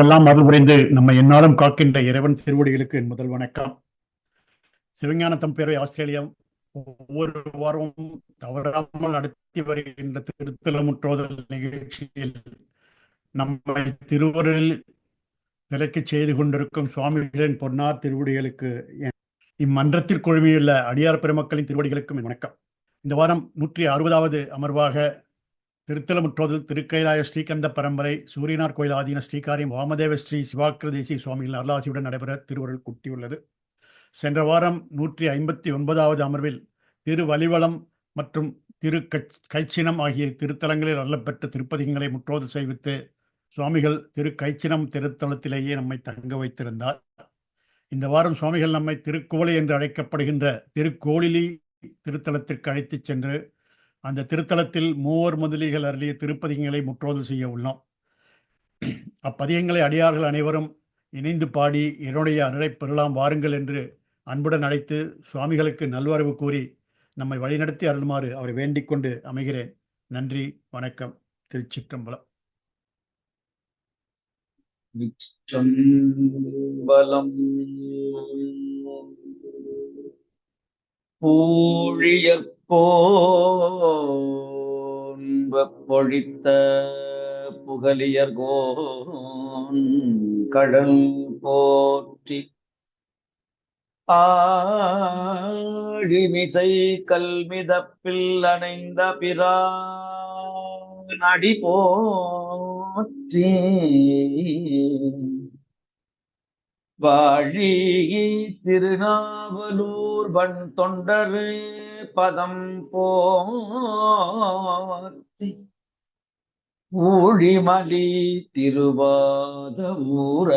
எல்லாம் அருள் புரிந்து நம்ம எந்நாளும் காக்கின்ற இறைவன் திருவடிகளுக்கு என் முதல் வணக்கம். சிவஞான தம்பேரை ஆஸ்திரேலியா ஒவ்வொரு வாரமும் தவறாமல் நடத்தி வருகின்ற திருத்தலமுற்றோதல் நிகழ்ச்சியில் நம்மை திருவருளில் நிலைக்கச் செய்து கொண்டிருக்கும் சுவாமிகளின் பொன்னார் திருவடிகளுக்கு இம்மன்றத்தில் குழுமியுள்ள அடியார் பெருமக்களின் திருவடிகளுக்கும் என் வணக்கம். இந்த வாரம் 160வது அமர்வாக திருத்தலமுற்றோதல் திருக்கைலாய ஸ்ரீகந்த பரம்பரை சூரியனார் கோயில் ஆதீன ஸ்ரீகாரியம் வாமதேவ ஸ்ரீ சிவாக்கிரதேசி சுவாமிகள் அருளாசியுடன் நடைபெற திருவருள் கூட்டியுள்ளது. சென்ற வாரம் 159வது அமர்வில் திருவலிவலம் மற்றும் திரு கைச்சினம் ஆகிய திருத்தலங்களில் அருளப்பெற்ற திருப்பதிகங்களை முற்றோதல் செய்வித்து சுவாமிகள் திரு கைச்சினம் திருத்தலத்திலேயே நம்மை தங்க வைத்திருந்தார். இந்த வாரம் சுவாமிகள் நம்மை திருக்கோளை என்று அழைக்கப்படுகின்ற திருக்கோளிலி திருத்தலத்திற்கு அழைத்துச் சென்று அந்த திருத்தலத்தில் மூவர் முதலிகள் அருளிய திருப்பதிகங்களை முற்றோதல் செய்ய உள்ளோம். அப்பதிகங்களை அடியார்கள் அனைவரும் இணைந்து பாடி என்னுடைய அருளை பெறலாம் வாருங்கள் என்று அன்புடன் அழைத்து சுவாமிகளுக்கு நல்வரவு கூறி நம்மை வழிநடத்தி அருளுமாறு அவரை வேண்டிக் கொண்டு அமைகிறேன். நன்றி, வணக்கம். திருச்சிற்றம்பலம். பொழித்த புகலியர்கோன் கடல் போற்றி ஆழிமிசை கல்மிதப்பில் அணைந்த பிரான் அடி போற்றி வாழி திருநாவலூர் வன் தொண்டர் பதம் போற்றி ஊழிமலி திருவாத ஊர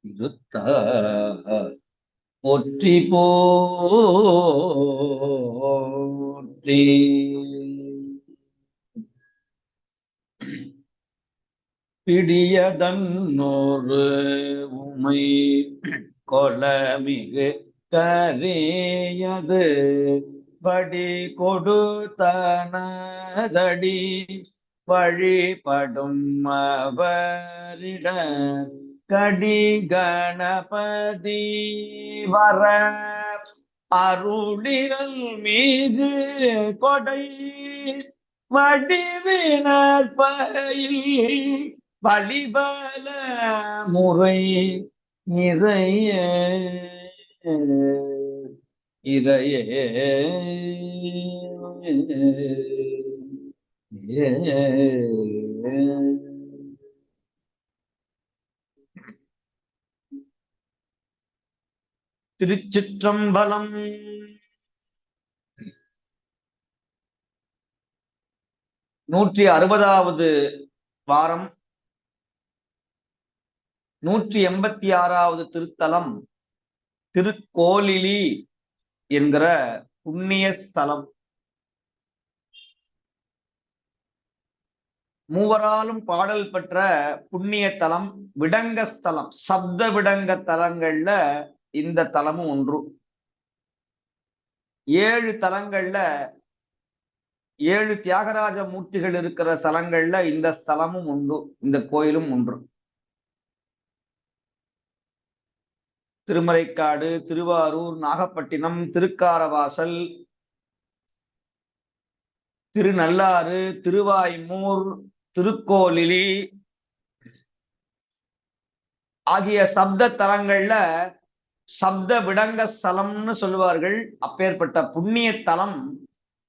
இருத்த போற்றி போற்றி பிடியதன்னொரு உமை கொலமிகு கரையது படி கொடுத்தனதடி வழிபடும் அவரிட கடி கணபதி வர அருளிரல் மீது கொடை வடிவினர் பயில் வழிபல முறை நிறைய இதையே திருச்சிற்றம்பலம். 160வது வாரம் 186வது திருத்தலம் திருக்கோளிலி என்கிற புண்ணிய ஸ்தலம். மூவராலும் பாடல் பெற்ற புண்ணிய தலம், விடங்க ஸ்தலம், சப்த விடங்க தலங்கள்ல இந்த தலமும் ஒன்று. 7 தலங்கள்ல 7 தியாகராஜ மூர்த்திகள் இருக்கிற ஸ்தலங்கள்ல இந்த ஸ்தலமும் உண்டு, இந்த கோயிலும் ஒன்று. திருமறைக்காடு, திருவாரூர், நாகப்பட்டினம், திருக்காரவாசல், திருநள்ளாறு, திருவாய்மூர், திருக்கோளிலி ஆகிய சப்த தலங்கள்ல சப்த விடங்க ஸ்தலம்னு சொல்லுவார்கள். அப்பேற்பட்ட புண்ணிய தலம்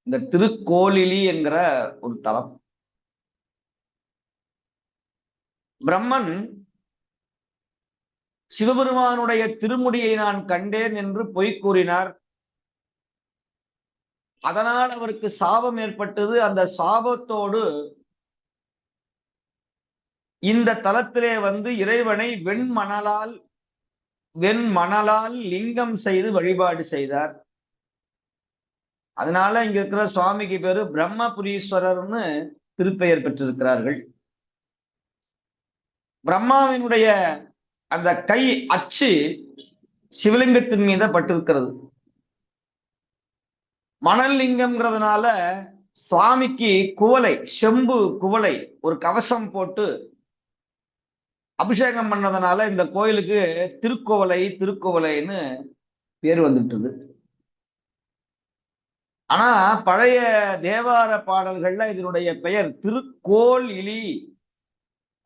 இந்த திருக்கோளிலி என்கிற ஒரு தலம். பிரம்மன் சிவபெருமானுடைய திருமுடியை நான் கண்டேன் என்று பொய் கூறினார். அதனால் அவருக்கு சாபம் ஏற்பட்டது. அந்த சாபத்தோடு இந்த தலத்திலே வந்து இறைவனை வெண்மணலால் லிங்கம் செய்து வழிபாடு செய்தார். அதனால இங்க இருக்கிற சுவாமிக்கு பேரு பிரம்மபுரீஸ்வரர்னு திருப்பெயர் பெற்றிருக்கிறார்கள். பிரம்மாவினுடைய அந்த கை அச்சு சிவலிங்கத்தின் மீது பட்டிருக்கிறது. மணல் லிங்கம்ங்கிறதுனால சுவாமிக்கு குவளை, செம்பு குவளை, ஒரு கவசம் போட்டு அபிஷேகம் பண்ணதுனால இந்த கோயிலுக்கு திருக்கோவலை திருக்கோவலைன்னு பேர் வந்துட்டது. ஆனா பழைய தேவார பாடல்கள்ல இதனுடைய பெயர் திருக்கோள் இலி.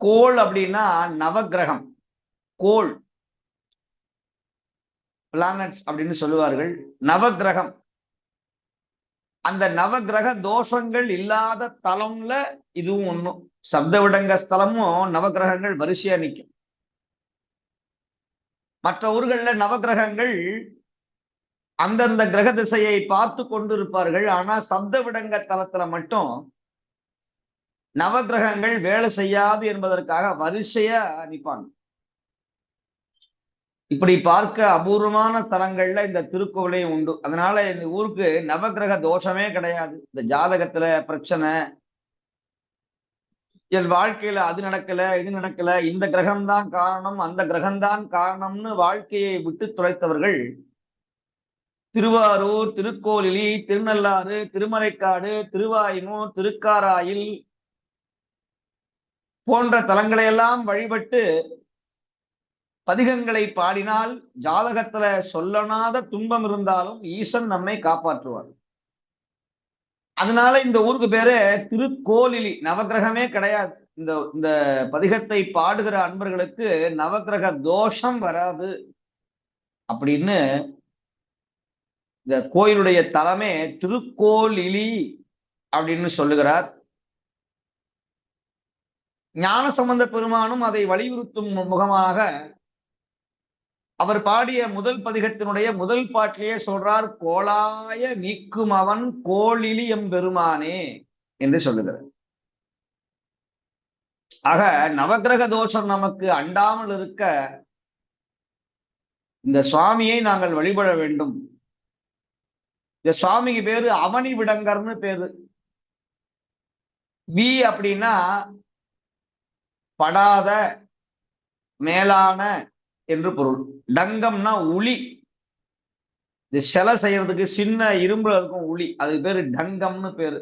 கோள் அப்படின்னா நவக்கிரகம், கோள் பிளானட்ஸ் அப்படின்னு சொல்லுவார்கள். நவக்கிரகம், அந்த நவக்கிரக தோஷங்கள் இல்லாத தலம்ல இதுவும் ஒண்ணும். சப்தவிடங்க ஸ்தலமும் நவக்கிரகங்கள் வரிசையா நிற்கும். மற்ற ஊர்கள்ல நவக்கிரகங்கள் அந்தந்த கிரக திசையை பார்த்து கொண்டு இருப்பார்கள். ஆனா சப்தவிடங்க தலத்துல மட்டும் நவக்கிரகங்கள் வேலை செய்யாது என்பதற்காக வரிசையா நிற்பாங்க. இப்படி பார்க்க அபூர்வமான தலங்கள்ல இந்த திருக்கோவிலையும் உண்டு. அதனால இந்த ஊருக்கு நவக்கிரக தோஷமே கிடையாது. இந்த ஜாதகத்துல பிரச்சனை, என் வாழ்க்கையில அது நடக்கல இது நடக்கல, இந்த கிரகம்தான் காரணம் அந்த கிரகம்தான் காரணம்னு வாழ்க்கையை விட்டு துளைத்தவர்கள் திருவாரூர், திருக்கோலிலி, திருநள்ளாறு, திருமலைக்காடு, திருவாயினூர், திருக்காராயில் போன்ற தலங்களையெல்லாம் வழிபட்டு பதிகங்களை பாடினால் ஜாதகத்துல சொல்லனாத துன்பம் இருந்தாலும் ஈசன் நம்மை காப்பாற்றுவார். அதனால இந்த ஊருக்கு பேரு திருக்கோலிலி. நவக்கிரகமே கிடையாது. இந்த இந்த பதிகத்தை பாடுகிற அன்பர்களுக்கு நவக்கிரக தோஷம் வராது அப்படின்னு இந்த கோயிலுடைய தலமே திருக்கோலிலி அப்படின்னு சொல்லுகிறார். ஞானசம்பந்த பெருமானும் அதை வலியுறுத்தும் முகமாக அவர் பாடிய முதல் பதிகத்தினுடைய முதல் பாட்டிலேயே சொல்றார், கோளாய நீக்கும் அவன் கோளிலி எம்பெருமானே என்று சொல்லுகிறார். ஆக நவக்கிரக தோஷம் நமக்கு அண்டாமல் இருக்க இந்த சுவாமியை நாங்கள் வழிபட வேண்டும். இந்த சுவாமிக்கு பேரு அவனி விடங்கர்னு பேரு. வி அப்படின்னா படாத, மேலான என்று பொருள். டங்கம்னா உளி. இந்த சிலை செய்யறதுக்கு சின்ன இரும்புல இருக்கும் உளி, அதுக்கு பேரு டங்கம்னு பேரு.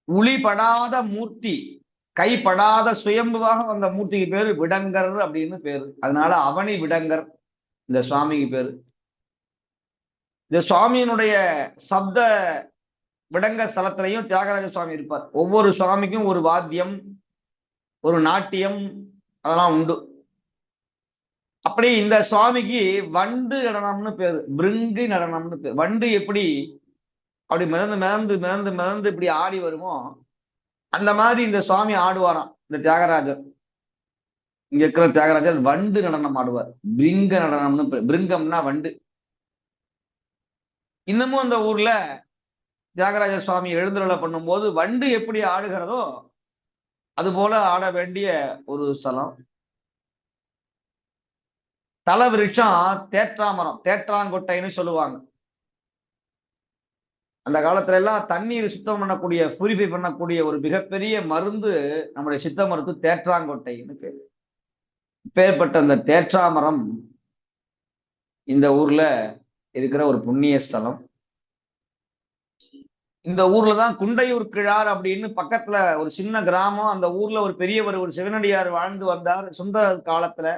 உளி படாத மூர்த்தி, கைப்படாத சுயம்புவாக வந்த மூர்த்திக்கு பேரு விடங்கர் அப்படின்னு பேரு. அதனால அவனி விடங்கர் இந்த சுவாமிக்கு பேரு. இந்த சுவாமியினுடைய சப்த விடங்க ஸ்தலத்திலையும் தியாகராஜ சுவாமி இருப்பார். ஒவ்வொரு சுவாமிக்கும் ஒரு வாத்தியம், ஒரு நாட்டியம் அதெல்லாம் உண்டு. அப்படி இந்த சுவாமிக்கு வண்டு நடனம்னு பேரு, பிருங்கு நடனம்னு பேரு. வண்டு எப்படி அப்படி மிதந்து மிதந்து மிதந்து மிதந்து இப்படி ஆடி வருமோ அந்த மாதிரி இந்த சுவாமி ஆடுவாராம். இந்த தியாகராஜர், இங்க இருக்கிற தியாகராஜர் வண்டு நடனம் ஆடுவார். பிருங்க நடனம்னு பேரு. பிருங்கம்னா வண்டு. இன்னமும் அந்த ஊர்ல தியாகராஜ சுவாமி எழுந்தருளை பண்ணும்போது வண்டு எப்படி ஆடுகிறதோ அது போல ஆட வேண்டிய ஒரு ஸ்தலம். தல விருட்சம் தேற்றாமரம், தேற்றாங்கொட்டைன்னு சொல்லுவாங்க. அந்த காலத்துல எல்லாம் தண்ணீர் சுத்தம் பண்ணக்கூடிய, பியூரிஃபை பண்ணக்கூடிய ஒரு மிகப்பெரிய மருந்து நம்முடைய சித்த மருந்து தேற்றாங்கொட்டைன்னு பேரு. பேர்பட்ட அந்த தேற்றாமரம் இந்த ஊர்ல இருக்கிற ஒரு புண்ணிய ஸ்தலம். இந்த ஊர்ல தான் குண்டையூர் கிழார் அப்படின்னு பக்கத்துல ஒரு சின்ன கிராமம். அந்த ஊர்ல ஒரு பெரியவர், ஒரு சிவனடியார் வாழ்ந்து வந்தார் சுந்தரர் காலத்துல.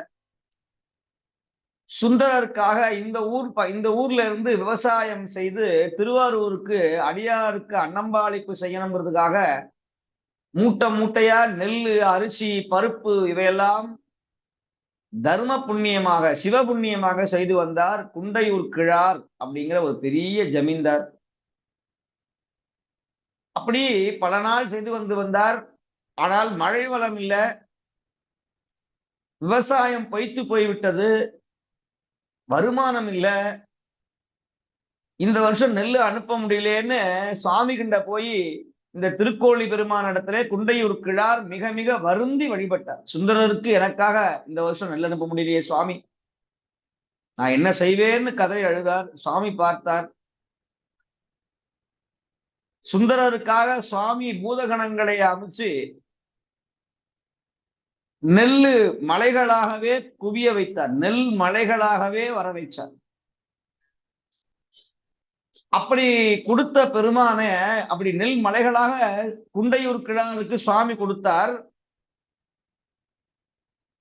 சுந்தரருக்காக இந்த ஊர்ல இருந்து விவசாயம் செய்து திருவாரூருக்கு அடியாருக்கு அன்னம்பாளிப்பு செய்யணுங்கிறதுக்காக மூட்டை மூட்டையா நெல், அரிசி, பருப்பு இவையெல்லாம் தர்ம புண்ணியமாக, சிவ புண்ணியமாக செய்து வந்தார் குண்டையூர் கிழார் அப்படிங்கிற ஒரு பெரிய ஜமீன்தார். அப்படி பல நாள் செய்து வந்தார். ஆனால் மழை வளம் இல்லை, விவசாயம் பொய்த்து போய்விட்டது, வருமானம் இல்ல, இந்த வருஷம் நெல் அனுப்ப முடியலன்னு சுவாமி கிட்ட போய் இந்த திருக்கோழி பெருமான இடத்துல குண்டையூர் கிழார் மிக மிக வருந்தி வழிபட்டார். சுந்தரருக்கு எனக்காக இந்த வருஷம் நெல் அனுப்ப முடியலையே சுவாமி, நான் என்ன செய்வேன்னு கதை அழுதார். சுவாமி பார்த்தார். சுந்தரருக்காக சுவாமி பூதகணங்களை அமைச்சு நெல்லு மலைகளாகவே குவிய வைத்தார், நெல் மலைகளாகவே வர வைச்சார். அப்படி கொடுத்த பெருமானே அப்படி நெல் மலைகளாக குண்டையூர் கிழாருக்கு சுவாமி கொடுத்தார்.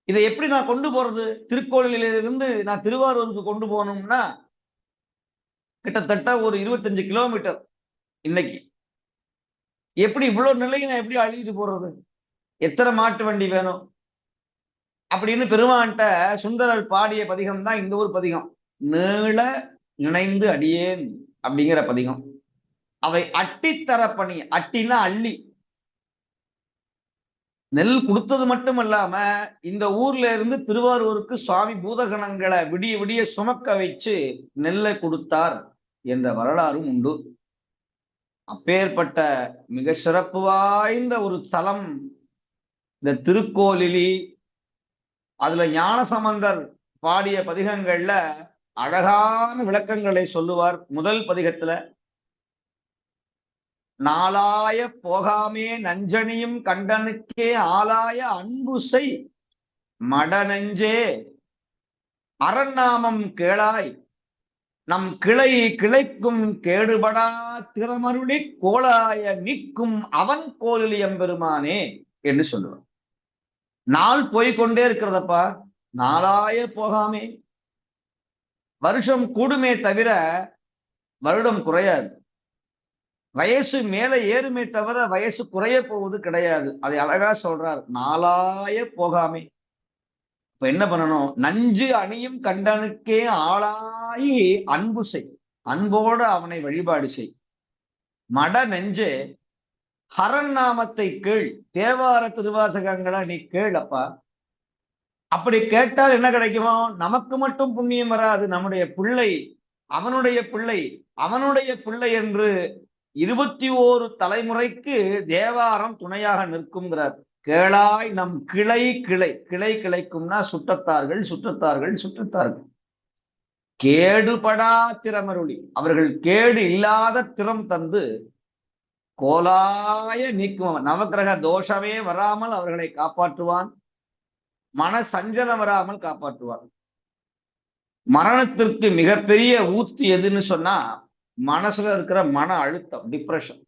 இதை எப்படி நான் கொண்டு போறது? திருக்கோயிலிலிருந்து நான் திருவாரூருக்கு கொண்டு போகணும்னா கிட்டத்தட்ட ஒரு 25 கிலோமீட்டர். இன்னைக்கு எப்படி இவ்வளவு நிலையை நான் எப்படி அழிட்டு போறது? எத்தனை மாட்டு வண்டி வேணும் அப்படின்னு பெருமான்கிட்ட சுந்தரர் பாடிய பதிகம் தான் இந்த ஒரு பதிகம். நீள இணைந்து அடியேன் அப்படிங்கிற பதிகம். அவை அட்டித்தர பணி. அட்டினா அள்ளி. நெல் கொடுத்தது மட்டும் இல்லாம இந்த ஊர்ல இருந்து திருவாரூருக்கு சுவாமி பூதகணங்களை விடிய விடிய சுமக்க வச்சு நெல்லை கொடுத்தார் என்ற வரலாறும் உண்டு. அப்பேற்பட்ட மிக சிறப்பு வாய்ந்த ஒரு ஸ்தலம் இந்த திருக்கோலிலி. அதுல ஞானசம்பந்தர் பாடிய பதிகங்கள்ல அழகான விளக்கங்களை சொல்லுவார். முதல் பதிகத்துல நாளாய போகாமே நஞ்சனியும் கண்டனுக்கே ஆளாய அன்பு செய் மடநெஞ்சே அரண்நாமம் கேளாய் நம் கிளை கிளைக்கும் கேடுபடா திறமருளி கோளாய நிற்கும் அவன் கோலில் எம்பெருமானே என்று சொல்லுவார். நாள் போய்கொண்டே இருக்கிறதப்பா. நாளாய போகாமே. வருஷம் கூடுமே தவிர வருடம் குறையாது. வயசு மேல ஏறுமே தவிர வயசு குறைய போவது கிடையாது. அதை அழகா சொல்றார். நாளாய போகாமே. இப்ப என்ன பண்ணணும்? நஞ்சு அணியும் கண்டனுக்கே ஆளாயி அன்பு செய். அன்போடு அவனை வழிபாடு செய். மட நெஞ்சே ஹரன் நாமத்தை கேள். தேவார திருவாசகங்களை நீ கேள் அப்பா. அப்படி கேட்டால் என்ன கிடைக்குமோ? நமக்கு மட்டும் புண்ணியம் வராது. நம்முடைய பிள்ளை, அவனுடைய பிள்ளை, அவனுடைய பிள்ளை என்று 21 தலைமுறைக்கு தேவாரம் துணையாக நிற்குங்கிறார். கேளாய் நம் கிளை கிளை. கிளை கிளைக்கும்னா சுற்றத்தார்கள் சுற்றத்தார்கள் சுற்றத்தார்கள். கேடுபடா திறமருளி. அவர்கள் கேடு இல்லாத திறம் தந்து கோலாய நீக்குமவன். நவக்கிரக தோஷமே வராமல் அவர்களை காப்பாற்றுவான். மன சஞ்சலம் வராமல் காப்பாற்றுவான். மரணத்திற்கு மிகப்பெரிய ஊத்து எதுன்னு சொன்னா மனசுல இருக்கிற மன அழுத்தம், டிப்ரெஷன்.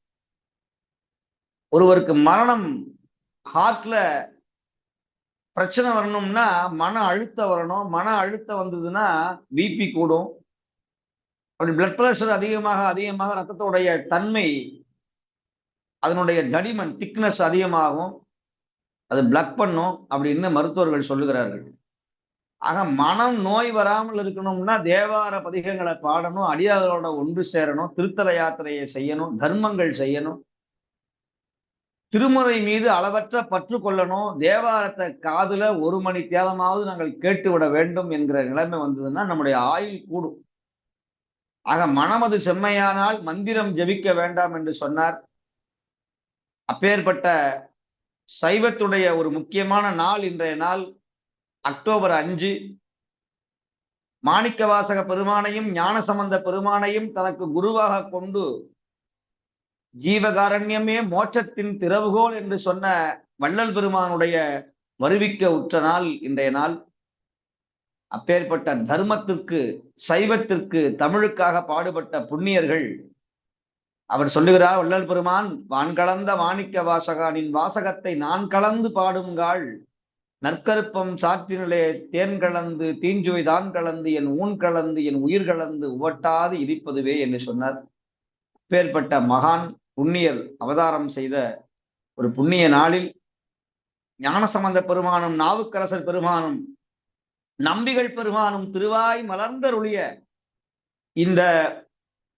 ஒருவருக்கு மரணம், ஹார்ட்ல பிரச்சனை வரணும்னா மன அழுத்தம் வரணும். மன அழுத்தம் வந்ததுன்னா பிபி கூடும். அப்படி பிளட் பிரஷர் அதிகமாக அதிகமாக ரத்தத்தோடைய தன்மை, அதனுடைய தடிமன், திக்னஸ் அதிகமாகும். அது பிளக் பண்ணும் அப்படின்னு மருத்துவர்கள் சொல்லுகிறார்கள். ஆக மனம் நோய் வராமல் இருக்கணும்னா தேவார பதிகங்களை பாடணும், அடியார்களோட ஒன்று சேரணும், திருத்தல யாத்திரையை செய்யணும், தர்மங்கள் செய்யணும், திருமுறை மீது அளவற்ற பற்று கொள்ளணும். தேவாரத்தை காதுல 1 மணி தேவமாவது நாங்கள் கேட்டு விட வேண்டும் என்கிற நிலைமை வந்ததுன்னா நம்முடைய ஆயுள் கூடும். ஆக மனமது செம்மையானால் மந்திரம் ஜபிக்க வேண்டாம் என்று சொன்னார். அப்பேற்பட்ட சைவத்துடைய ஒரு முக்கியமான நாள் இன்றைய நாள். அக்டோபர் 5. மாணிக்கவாசக பெருமானையும் ஞானசம்பந்த பெருமானையும் தனக்கு குருவாக கொண்டு ஜீவகாரண்யமே மோட்சத்தின் திறவுகோல் என்று சொன்ன வள்ளல் பெருமானுடைய வருவிக்க உற்ற நாள் இன்றைய நாள். அப்பேற்பட்ட தர்மத்திற்கு, சைவத்திற்கு, தமிழுக்காக பாடுபட்ட புண்ணியர்கள். அவர் சொல்லுகிறார், வள்ளல் பெருமான், வான் கலந்த மாணிக்க வாசகானின் வாசகத்தை நான் கலந்து பாடுங்காள், நற்கருப்பம் சாற்றினிலே தேன் கலந்து தீஞ்சுவை தான் கலந்து என் ஊன் கலந்து என் உயிர் கலந்து உவட்டாது இடிப்பதுவே என்று சொன்னார். அப்பேற்பட்ட மகான் புண்ணியர் அவதாரம் செய்த ஒரு புண்ணிய நாளில் ஞானசம்பந்த பெருமானும் நாவுக்கரசர் பெருமானும் நம்பிகள் பெருமானும் திருவாய் மலர்ந்தருளிய இந்த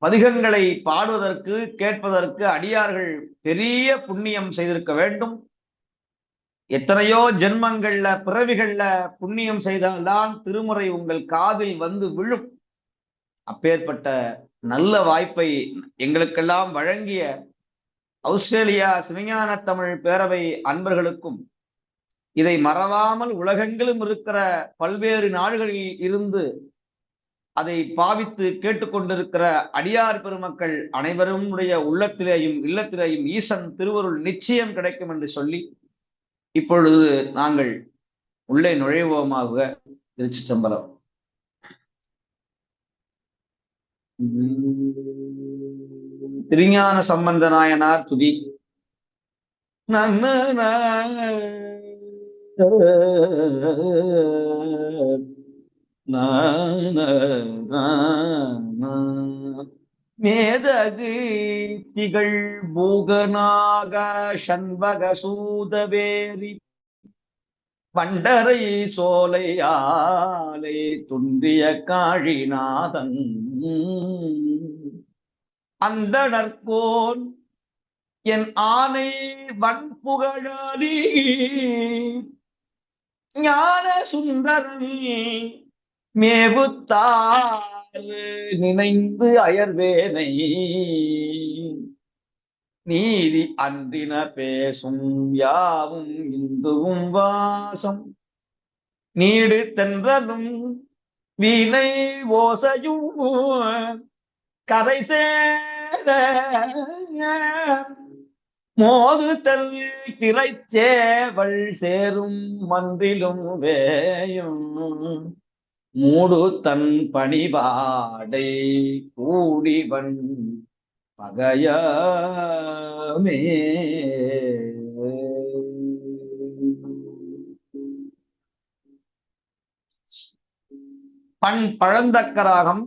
பதிகங்களை பாடுவதற்கு, கேட்பதற்கு அடியார்கள் பெரிய புண்ணியம் செய்திருக்க வேண்டும். எத்தனையோ ஜென்மங்கள்ல, பிறவிகள்ல புண்ணியம் செய்தால்தான் திருமுறை உங்கள் காதில் வந்து விழும். அப்பேற்பட்ட நல்ல வாய்ப்பை எங்களுக்கெல்லாம் வழங்கிய ஆஸ்திரேலியா சிவஞான தமிழ் பேரவை அன்பர்களுக்கும், இதை மறவாமல் உலகெங்கிலும் இருக்கிற பல்வேறு நாடுகளில் இருந்து அதை பாவித்து கேட்டுக்கொண்டிருக்கிற அடியார் பெருமக்கள் அனைவருடைய உள்ளத்திலேயும் இல்லத்திலேயும் ஈசன் திருவருள் நிச்சயம் கிடைக்கும் என்று சொல்லி இப்பொழுது நாங்கள் உள்ளே நுழைவோமாக. திருச்சிற்றம்பலம். திருஞான சம்பந்த நாயனார் துதி. மேதகு திகழ் பூகநாக சண்பக சூதவேரி பண்டரை சோலையாலை துன்றிய காழிநாதன் அந்தணர்கோன் என் ஆனை வன்புகழாரி ஞான சுந்தரன் மேவுத்தால் நினைந்து அயர்வேனை நீதி அன்றின பேசும் யாவும் இந்துவும் வாசம் நீடு தென்றலும் வீணை ஓசையும் கதை சேர மோது தல் திரைச்சேவள் சேரும் மன்றிலும் வேயும் மூடு தன் பணிபாடை கூடிவன் பகையமே. பண் பழந்தக்க ராகம்,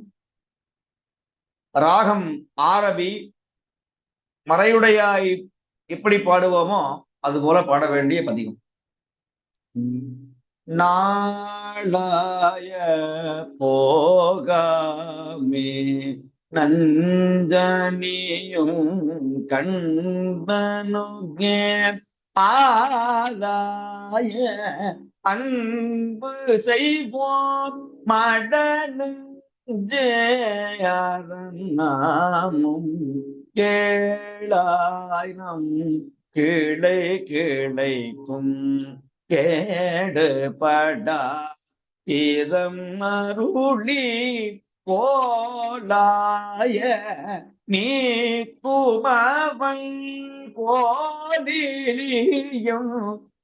ராகம் ஆரபி. மறையுடையாய் எப்படி பாடுவோமோ அது போல பாட வேண்டிய பதிகம். நாளாய போகாமே நஞ்சனியும் கண்பனுகே ஆலாய அன்பு செய்வோம் மடனும் கேளாய் நம் கிளை கிளைக்கும் கேடுபடா தீரம் அருளி கோலாய நீ குமவன் கோலியும்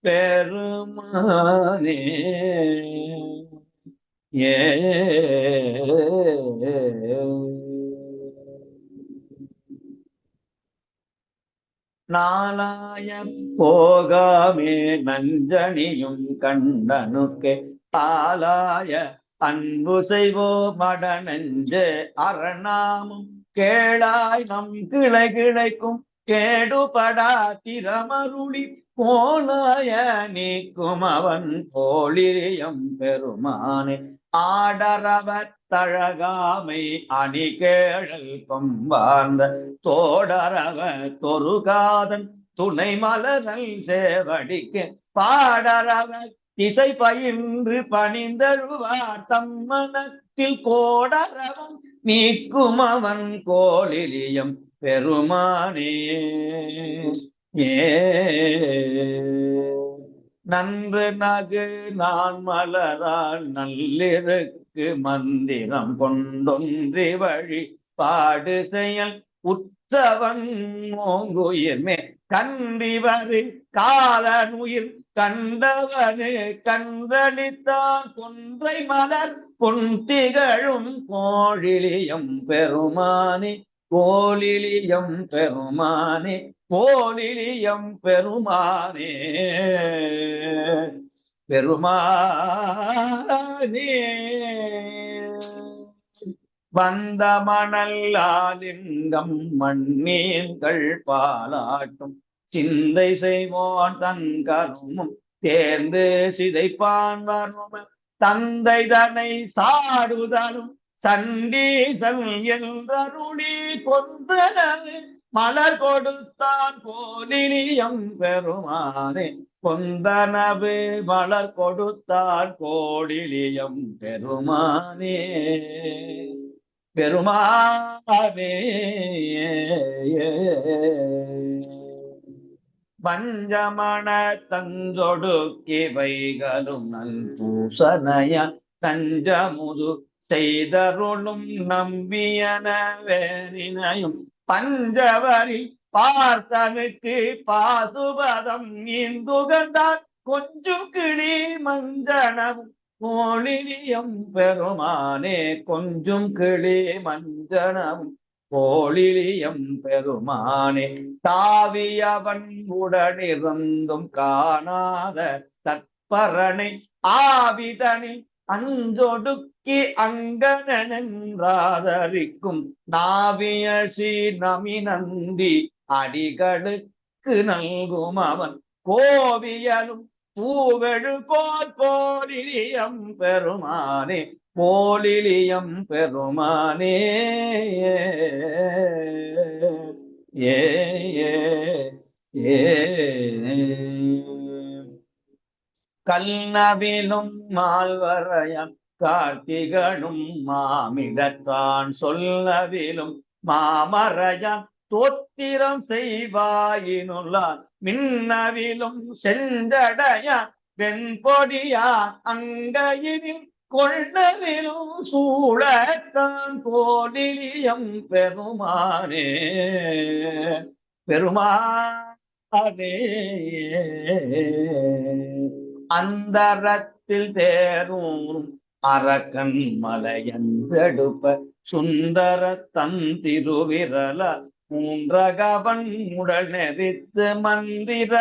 பெருமானே. ஏ நாளாய போகாமே நஞ்சனியும் கண்டனுக்கே ஆலாய அன்பு செய்வோ மடனெஞ்சே அரணாமும் கேளாய் நம் கிளை கிளைக்கும் கேடுபடா திறமருளி போலாய நீக்கும் அவன் போலியம் பெருமானே. ஆடரவர் தழகாமை அணி கேழல் கொம்பார்ந்த தோடரவ தொருகாதன் துணை மலரல் சேவடிக்கு பாடரவ இசை பயின்று பணிந்தழுவார் தம்மனத்தில் கோடரவம் நீக்கும் அவன் கோலிலியம் பெருமானே. ஏ நன்று நகு நான் மலரால் நல்லிருக்கு மந்திரம் கொண்டொன்றி வழி பாடு செயல் உற்றவன் ஓங்குயிர்மே கன்றிவரு காலனுயிர் கண்டவனு கன்றளித்தான் கொன்றை மலர் பொன்திகழும் கோழிலியம் பெருமானே. கோலிலியம் பெருமானே, கோலிலியம் பெருமானே, பெருமானே. வந்த மணல்லாலிங்கம் மண்ணீன்கள் பாலாட்டும் சிந்தை செய்வோன் தன் கருமும் தேர்ந்து சிதைப்பான் வரும் தந்தை தனை சாடுதலும் சண்டீசன் என்றருளி கொந்தனது மலர் கொடுத்தான் கோலிலியம் பெருமானே. கொந்தனவு மலர் கொடுத்தான் கோலிலியம் பெருமானே. பெருமானே பஞ்சமண தஞ்சொடுக்கி வைகளும் நல் பூசனைய தஞ்சமுது செய்தருளும் நம்பியன வேறினையும் பஞ்சவரி பார்த்தனுக்கு பாசுபதம் நீந்துகந்தார் கொஞ்சம் கிளி மஞ்சனமும் கோலிலியம் பெருமானே. கொஞ்சம் கிளி மஞ்சனமும் கோலிலியம் பெருமானே. தாவியவன் உடனிருந்தும் காணாத பரணை ஆவிதனில் அஞ்சொடுக்கி அங்கனென்றாதரிக்கும் நாவியசி நமிநந்தி அடிகளுக்கு நல்கும் அவன் கோவியலும் பூவெழு கோலிலியம் பெருமானே கோலிலியம் பெருமானே ஏ ஏ கல்நவிலும் மால்வரையன் கார்த்திகனும் மாமிடத்தான் சொல்லவிலும் மாமரையான் தோத்திரம் செய்வாயினுள்ளார் மின்னவிலும் செஞ்சடையான் வெண்பொடியான் அங்கையினில் கொண்டவிலும் சூழத்தான் கோலிலியம் பெருமானே பெருமானே அந்தரத்தில் தேரும் அரக்கன் மலையந்தெடுப்ப சுந்தர தன் திருவிரல மூன்றகவன் உடல் நெறித்து மந்திர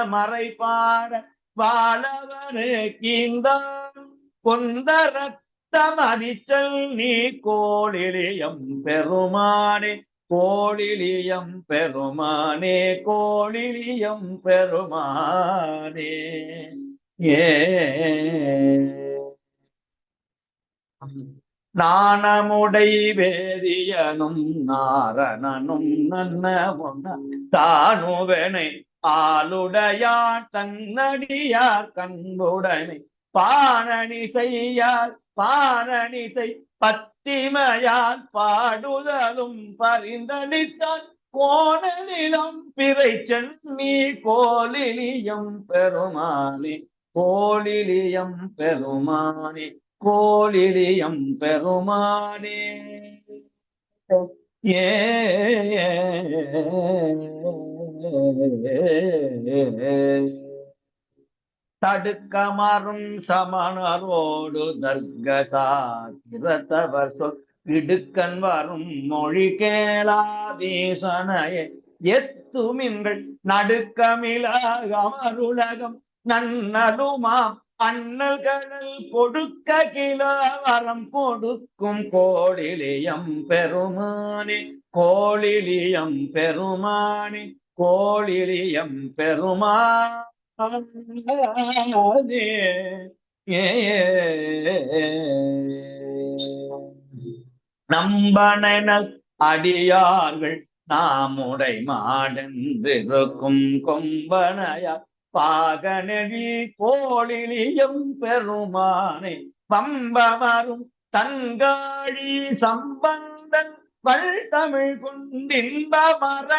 மறை பாட வாழவனே கீந்தான் கொந்தரத்தம் அடிச்சல் நீ கோலிலியம் பெருமானே கோலிலியம் பெருமானே கோலிலியம் பெருமானே ஏ நாணமுடை வேதியனும் நாரணனும் நன்ன தானுவனை ஆளுடையார் தன்னடியார் கண்புடனை பாணனிசை பத்திமையால் பாடுதலும் பரிந்தளித்தான் கோணலிலம் பிறை சென்னி கோலிலியம் பெருமானே கோலிலியம் பெருமானே கோலிலியம் பெருமானே ஏ தடுக்கமரும் சமணரோடு தர்க்கசாத்திரத்தவர் சொல் இடுக்கன் வரும் மொழி கேளாதீசனையே எத்துமின்கள் நடுக்கமிழ அமருலகம் நன்னலுமாம் அண்ணல்கள் கொடுக்க கிலவரம் கொடுக்கும் கோலிலியம் பெருமானே கோலிலியம் பெருமானே கோலிலியம் பெருமானே நம்பனல் அடியார்கள் நாமுடை மாடென்றிருக்கும் கொம்பனையார் பாகனெழி கோலிலியம் பெருமானை பம்பமரும் தங்காழி சம்பந்தன் வள்தமிழ் கொண்டின்பமர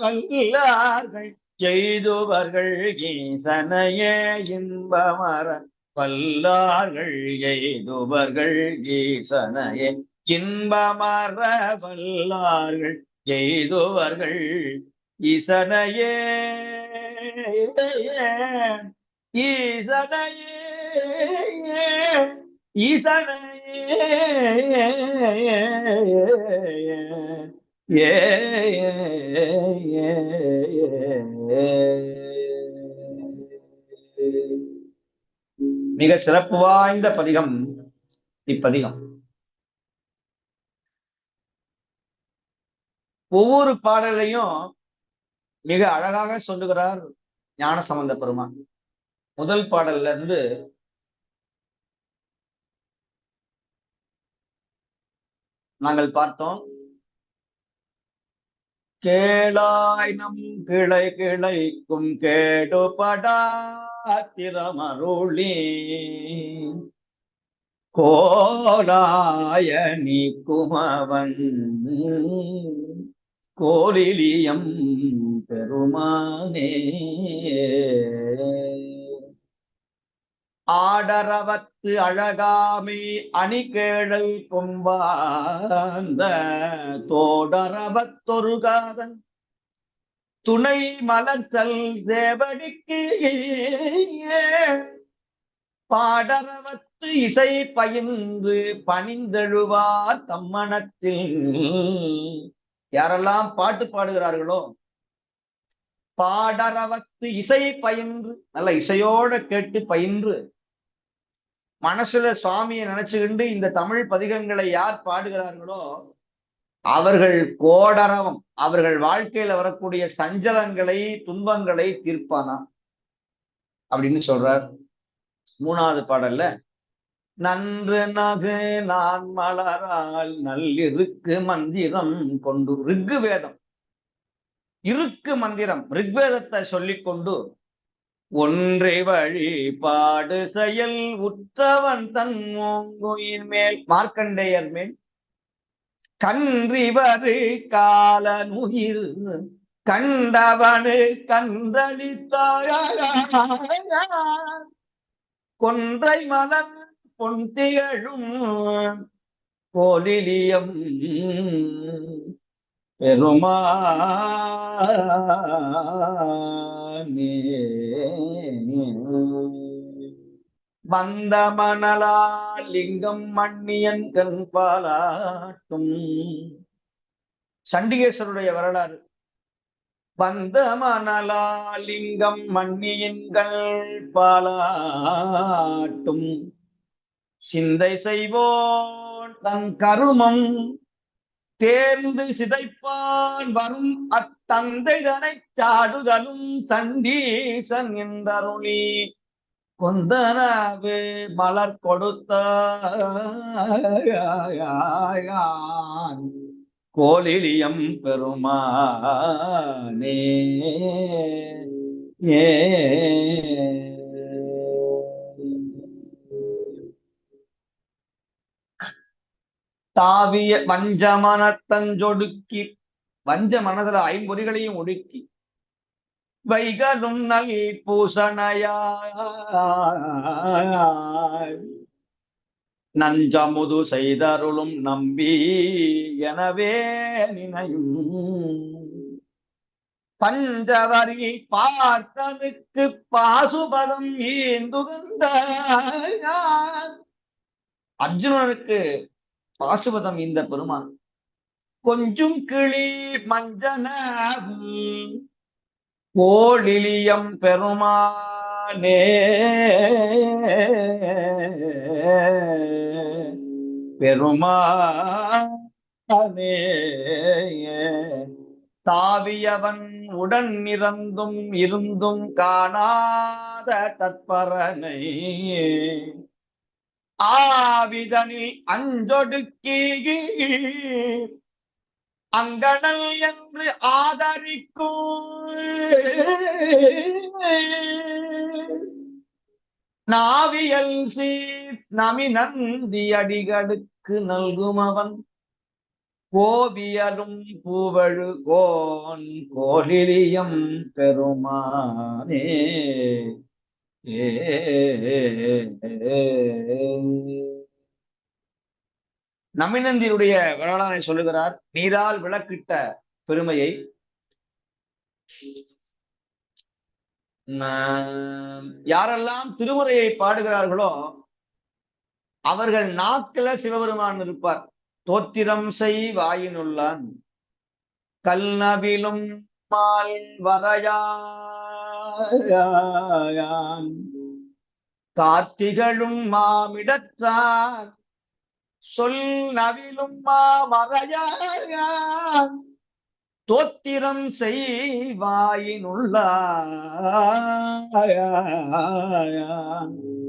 வல்லார்கள் செய்துவர்கள் ஈசனையே இன்பமர வல்லார்கள் எய்துவர்கள் ஈசனையே இன்பமர வல்லார்கள் எய்துவர்கள் ஈசனையே ஈசனையே ஈசனையே ஏ மிக சிறப்பு வாய்ந்த பதிகம் இப்பதிகம். ஒவ்வொரு பாடலையும் மிக அழகாக சொல்லுகிறார் ஞானசம்பந்த பெருமான். முதல் பாடல்ல இருந்து நாங்கள் பார்த்தோம். கேளாய் நம் கிளை கிளைக்கும் கேடுபடா திறமருளி கோலாய நீக்குமவன் கோலிலியம் பெருமானே ஆடரவத்து அழகாமை அணிகேழல் கொம்பாந்த தோடரவத்தொருகாதன் துணை மலர்சல் தேவடிக்கு பாடரவத்து இசை பயின்று பணிந்தெழுவார் தம்மனத்தில். யாரெல்லாம் பாட்டு பாடுகிறார்களோ பாடரவத்து இசை பயின்று, நல்ல இசையோட கேட்டு பயின்று மனசுல சுவாமியை நினைச்சுக்கிண்டு இந்த தமிழ் பதிகங்களை யார் பாடுகிறார்களோ அவர்கள் கோடரவம், அவர்கள் வாழ்க்கையில வரக்கூடிய சஞ்சலங்களை துன்பங்களை தீர்ப்பானா அப்படின்னு சொல்றார். 3வது பாடல்ல, நன்று நகு நான் மலரால் நல்லிருக்கு மந்திரம் கொண்டு, ரிக்கு வேதம், இருக்கு மந்திரம் ரிக்வேதத்தை சொல்லிக்கொண்டு, ஒன்றை வழி பாடு செயல் உற்றவன் தன் மூங்குயின் மேல், மார்க்கண்டேயர் மேல், கன்றிவரு காலனுயிர் கண்டவனு கன்றளித்தாய, கொன்றை மலர் பொன் திகழும் கோலிலியம் பெருமானே, வந்த மணலால் லிங்கம் மண்ணியன் கண் பாலாட்டும், சண்டிகேஸ்வருடைய வரலாறு. வந்த மணலால் லிங்கம் மண்ணியின் கண் பாலாட்டும், சிந்தை செய்வோன் தன் கருமம் தேர்ந்து சிதைப்பான் வரும் அத்தந்தைதனை சாடுதலும் சண்டீசன் என்றருளி, கொந்தனவு மலர் கொடுத்த கோலிலியம் பெருமானே. தாவிய வஞ்ச மனத்தஞ்சொடுக்கி, வஞ்ச மனதுல 5 பொறிகளையும் ஒடுக்கி, வைகளும் நல் பூசணையாய் நஞ்சமுது செய்தருளும் நம்பி எனவே நினையும், பஞ்சவரி பார்த்தனுக்கு பாசுபதம் ஈந்துகந்த, அர்ஜுனனுக்கு பாசுபதம் இந்த பெருமான், கொஞ்சம் கிளி மஞ்சன கோலிலியம் பெருமானே, பெருமானே. தாவியவன் உடன் நிறந்தும் இருந்தும் காணாத தற்பரனை, ஆவிதனில் அஞ்சொடுக்கி அங்கடல் என்று ஆதரிக்கும், நாவியல் சீர் நமி நந்தி அடிகளுக்கு நல்கும் அவன், கோவியலும் பூவழு கோன் கோலிலியம் பெருமானே. நமினந்தியுடைய வரலாறை சொல்லுகிறார். நீரால் விளக்கிட்ட பெருமையை யாரெல்லாம் திருமுறையை பாடுகிறார்களோ அவர்கள் நாக்கில சிவபெருமான் இருப்பார். தோத்திரம் செய் வாயினுள்ளான் கல்நவிலும் மால் வரையான் கார்த்திகளும் மாமிடற்றான் சொல் நவிலும் மாமறையான் தோத்திரம் செய்வாயினுள்ளான்.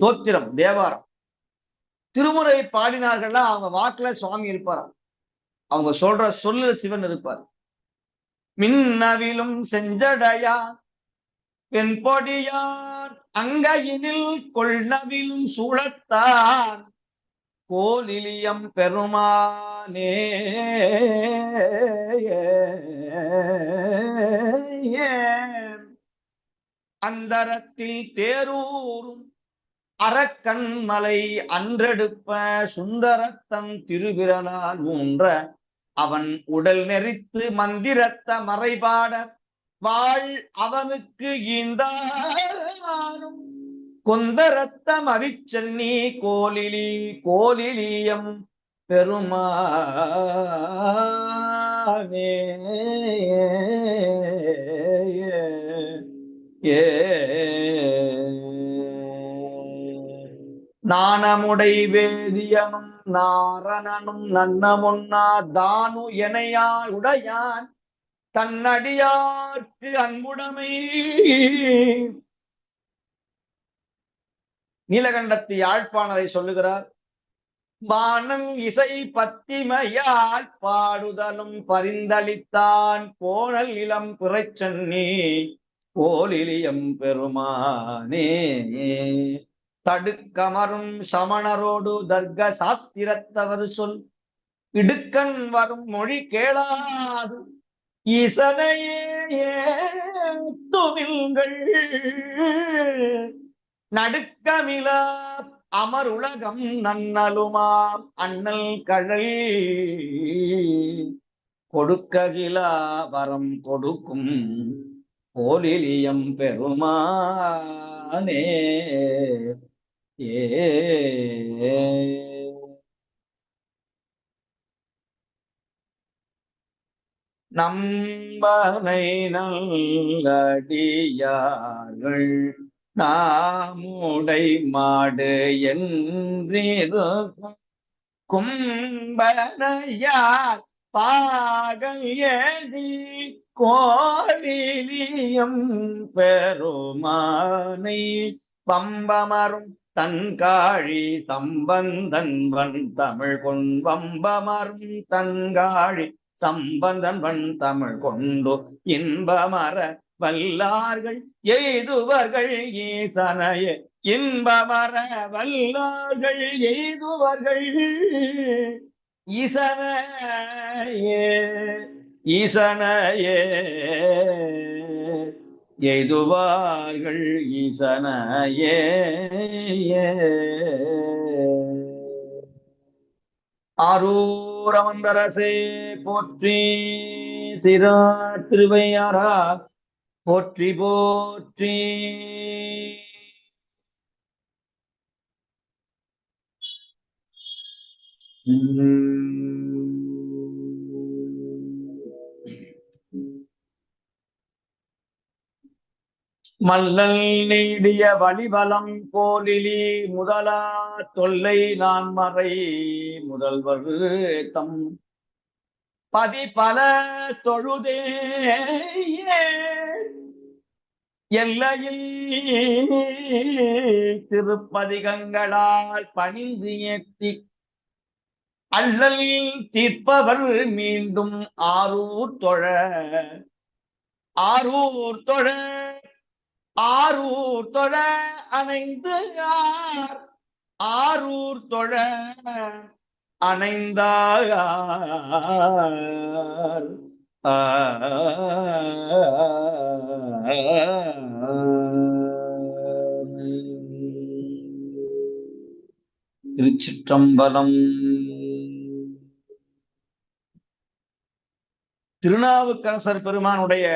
தோத்திரம் தேவாரம் திருமுறை பாடினார்கள்னா அவங்க வாக்குல சுவாமி இருப்பாராம், அவங்க சொல்ற சொல்ல சிவன் இருப்பார். மின்னவிலும் செஞ்சடையா வெண்பொடியான் அங்கையினில் கொள்நவிலும் சூழத்தான் கோலிலியம் பெருமானே. அந்தரத்தில் தேரூரும் அரக்கன்மலை அன்றெடுப்ப சுந்தரத்தன் திருவிரலால் ஊன்ற அவன் உடல் நெறித்து மந்திரத்த மறைபாட வாழ் அவனுக்கு ஈந்தானும் கொந்தரத்த மதிச்சென்னி கோலிலியம் பெருமானே. நாணமுடை வேதியனும் நாரணனும் நன்னமுன்னா தானு எனையா உடையான் தன்னடியார்க்கு அன்புடைமை. நீலகண்டத்து யாழ்ப்பாணரை சொல்லுகிறார். வானம் இசை பத்திமையால் பாடுதலும் பரிந்தளித்தான் போனல் இளம் பிறைச்சன்னி போலிலியம் பெருமானே. தடுக்கமரும் சமணரோடு தர்க்க சாத்திரத்தவர் சொல் இடுக்கண் வரும் மொழி கேளாது ஈசனையே துவில்கள் நடுக்கமில அமர் உலகம் நன்னலுமாம் அண்ணல் கழல் கொடுக்ககிலா வரம் கொடுக்கும் போலிலியம் பெருமானே. ஏ நம்பனை நல்லடியார்கள் நாமுடை மாடு என்றிருக்கும் கும்பனையார் பாகல் ஏதி கோலிலியம் பெருமானை பம்பமரும் தன்காழி சம்பந்தன் வன் தமிழ் கொன்பம்பமரும் தன்காழி சம்பந்தன் வன் தமிழ் கொண்டு இன்பமர வல்லார்கள் எய்துவர்கள் ஈசனைய இன்பமர வல்லார்கள் எய்துவர்கள் ஈசனையே ஈசனையே எய்துவார்கள் ஈசனையே. ஆரூரமந்தரசே போற்றி சிரா திருவையாரா போற்றி போற்றி. மல்லல் நீடிய வழிபலம் போலிலி முதலா தொல்லை நான் மறை முதல்வர் தம் பதி பல தொழுதே எல்லையில் திருப்பதிகங்களால் பணிந்து ஏத்தி அல்லல் தீர்ப்பவர் மீண்டும் ஆரூர் தொழ ஆரூர் தொழ ஆரூர் தொழ அணைந்து ஆரூர் தொழ அணைந்தார். திருச்சிற்றம்பலம். திருநாவுக்கரசர் பெருமானுடைய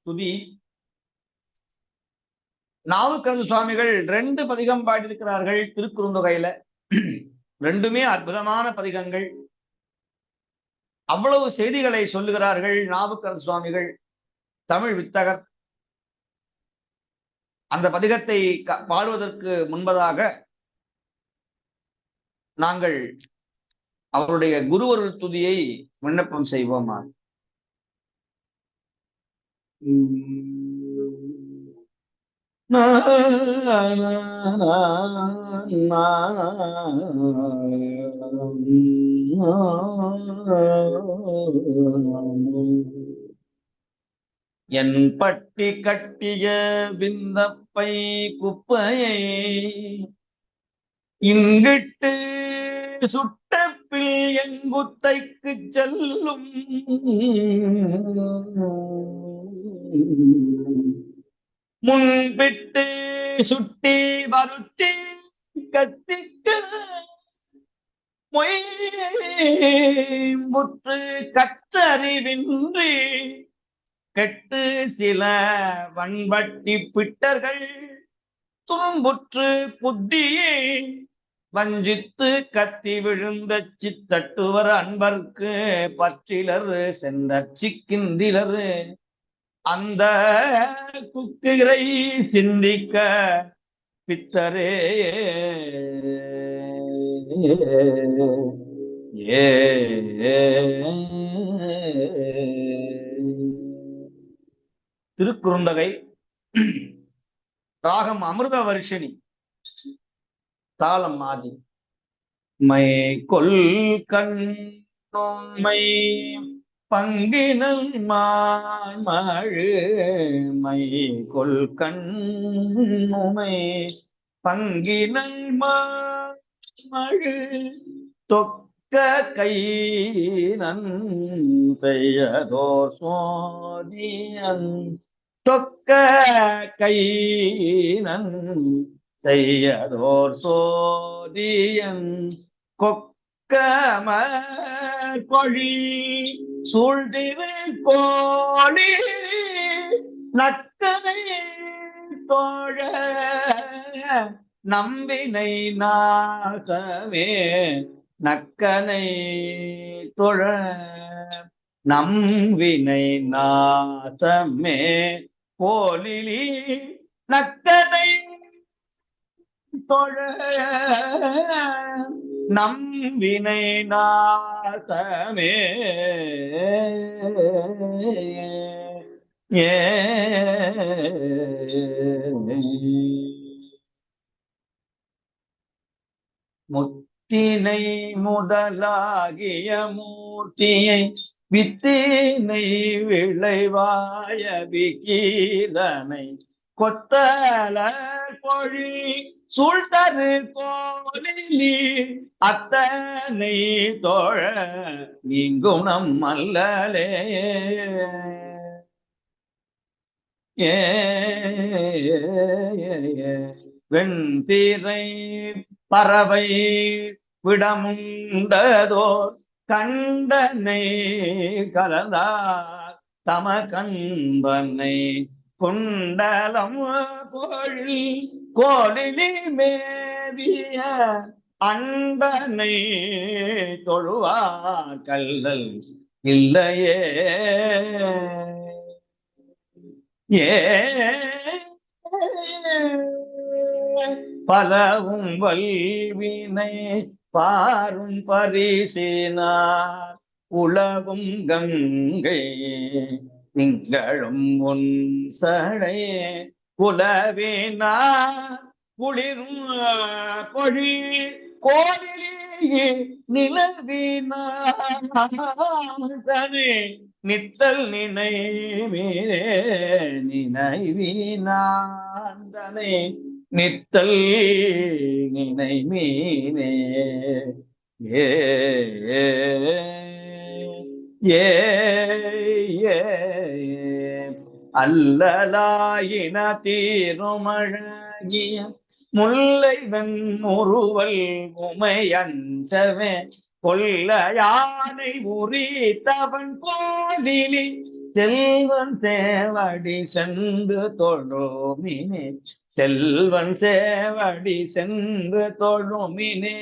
துதி. நாவுக்கரசு சுவாமிகள் 2 பதிகம் பாடியிருக்கிறார்கள் திருக்குறுந்தொகையில. ரெண்டுமே அற்புதமான பதிகங்கள். அவ்வளவு செய்திகளை சொல்லுகிறார்கள் நாவுக்கரசு சுவாமிகள், தமிழ் வித்தகர். அந்த பதிகத்தை பாடுவதற்கு முன்பதாக நாங்கள் அவருடைய குருவருள் துதியை விண்ணப்பம் செய்வோமா? என் பட்டி கட்டிய விந்தப்பை குப்பையை இங்கிட்டு சுட்டப்பில் எங்குத்தைக்கு செல்லும் முன்பிட்டு சுட்டி வருத்தி கத்திக்க மொய்முற்று கற்றறிவின்றி கெட்டு சில வன்பட்டி பிட்டர்கள் துன்புற்று புத்தியே வஞ்சித்து கத்தி விழுந்த சித்தட்டுவர் அன்பர்க்கு பற்றிலர் செந்தர்ச்சிக்கின்றிலர் அந்த குக்கிரை சிந்திக்க பித்தரே. ஏ திருக்குறுந்தகை ராகம் அமிர்த வருஷினி தாளம் ஆதி மை கொல் கண்ணுமை பங்கினல் மாமழு மை கொல் கண்ணுமை பங்கினல் மாமழு தொக்க கை நன் செய்யதோர் சோதியன் தொக்க கை நன் செய்யதோர் சோதியன் கொக்கமர் கொழி சூழ்திரு கோழி நக்கனை தோழ நம்பினை நாசமே நக்கனை தொழ நம்பினை நாசமே போலிலி நக்கனை தொழ நம்பினை நாசமே ஏ முத்தினை முதலாகிய மூர்த்தியை வித்தினை விளைவாய விகீதனை கொத்தல பொழி சூழ்தரு கோலிலி அத்தனை தோழ நீங்குணம் அல்லலே ஏ வெண்திரை பறவை விடமுண்டதோர் கண்டனை கலந்தார் தம கண்பனை குண்டலம் பொழில் கோலிலி மேவிய அண்டனை தொழுவார் கல்லல் இல்லையே ஏ பலவும் வல்வினை பாரும் பரிசினார் உலவும் கங்கை திங்களும் உன் சடை குலவினார் குளிரும் பொழி கோலிலே நிலவினாதனே நித்தல் நினைவீரே நினைவினாந்தனே நித்தல் நினை மீனே ஏ ஏ அல்லலாயின தீருமழகிய முல்லை வெண்முறுவல் உமையஞ்சவே கொல்ல யானை உரித்தவன் கோலிலி செல்வன் சேவடி சென்று தொழுமினே செல்வன் சேவடி சென்று தொழுமினே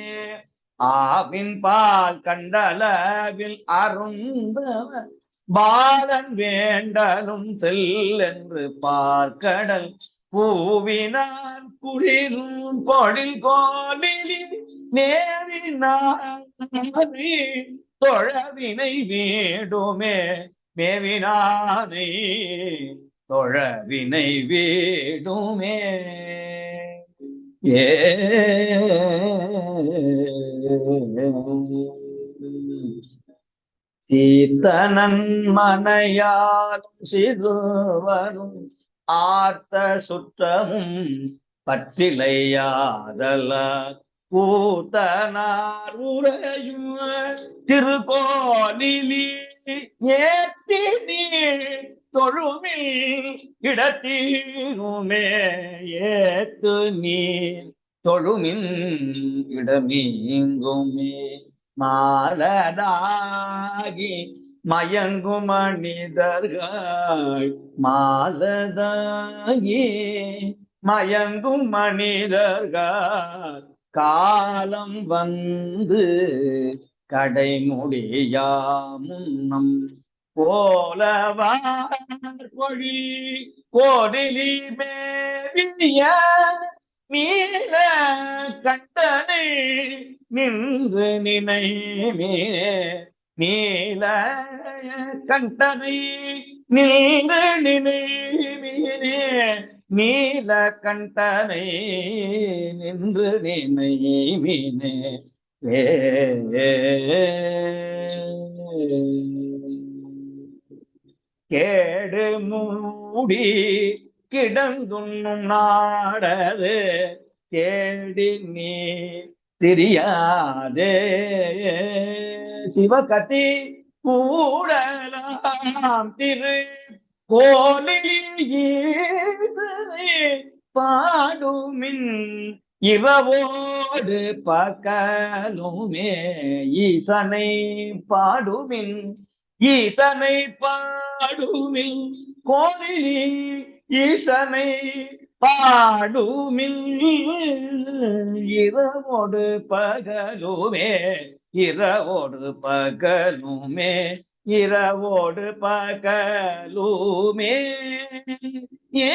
ஆவின் பால் கண்டளவில் அருந்தவன் பாலன் வேண்டலும் செல்லென்று பார்க்கடல் பூவினான் குளிரும் பொழில் கோலிலி நேரினான் தொழவினை வீடுமே மேவினானை தொழவினை வீடுமே ஏ சீத்தனன் மனையாலும் சிறுவரும் ஆர்த்த சுற்றமும் பற்றிலையாதல கூத்தனார் உரையும் திருக்கோலிலி ஏத்தி நீர் தொழுமில் இடத்தீருமே ஏத்து நீர் தொழுமின் இடமீங்குமே மாலதாகி மயங்கும் மனிதர்கள் மாலதாகி மயங்கும் மனிதர்கள் காலம் வந்து கடைமுடியாமுன்னம் போலவார் பொழி கோடிலி மேவிய மீள கண்டனை நின்று நினைவே நீல கண்டனை நின்று நினைவே நீல கண்டனை நின்று நினைவினே கேடு மூடி கிடந்துண்ணும் நாடது தேடி நீ தெரியாதே சிவகதி கூடலாம் திரு கோலிலே பாடுமின் இரவோடு பகலுமே ஈசனை பாடுமின் ஈசனை பாடுமின் கோலிலே ஈசனை பாடுமின் இரவோடு பகலுமே இரவோடு பகலுமே இரவோடு பகலுமே ஏ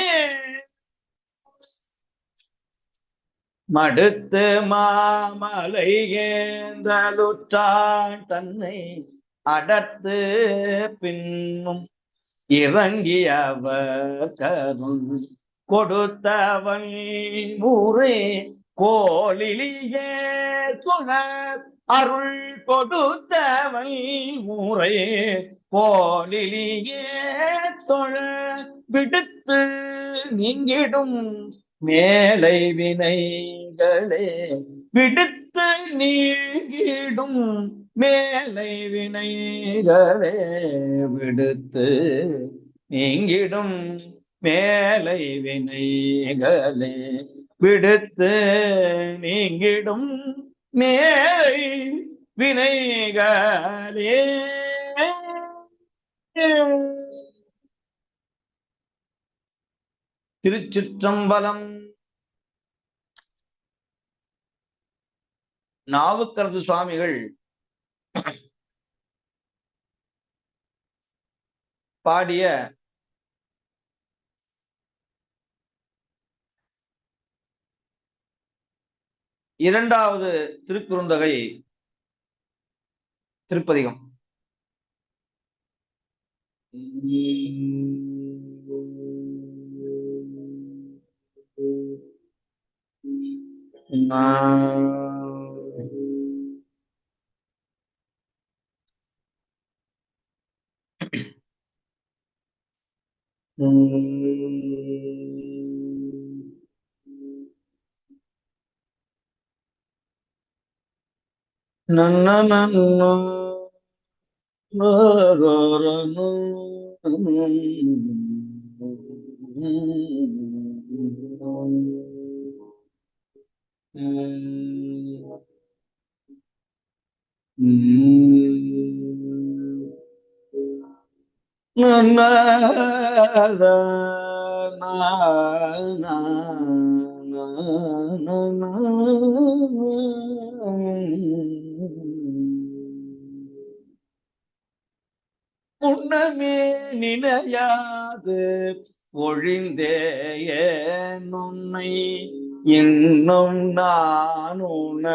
மடுத்து மாமலை ஏந்தலுற்றான் தன்னை அடர்த்து பின்னும் இறங்கியவர் கருள் கொடுத்தவன் ஊரே கோலிலே துணர் அருள் கொடுத்தவன் ஊரே கோலிலே தொழ விடுத்து நீங்கிடும் மேலை வினைகளே விடுத்து நீங்கிடும் மேலை வினைகளே விடுத்து நீங்கிடும் மேலை வினைகளே விடுத்து நீங்கிடும் மேலை வினைகளே திருச்சிற்றம்பலம். நாவுக்கரசு சுவாமிகள் பாடிய இரண்டாவது திருக்குறுந்தொகை திருப்பதிகம். முன்னமே நினையாது ஒழிந்தேய நுண்மை இன்னும் நான் உன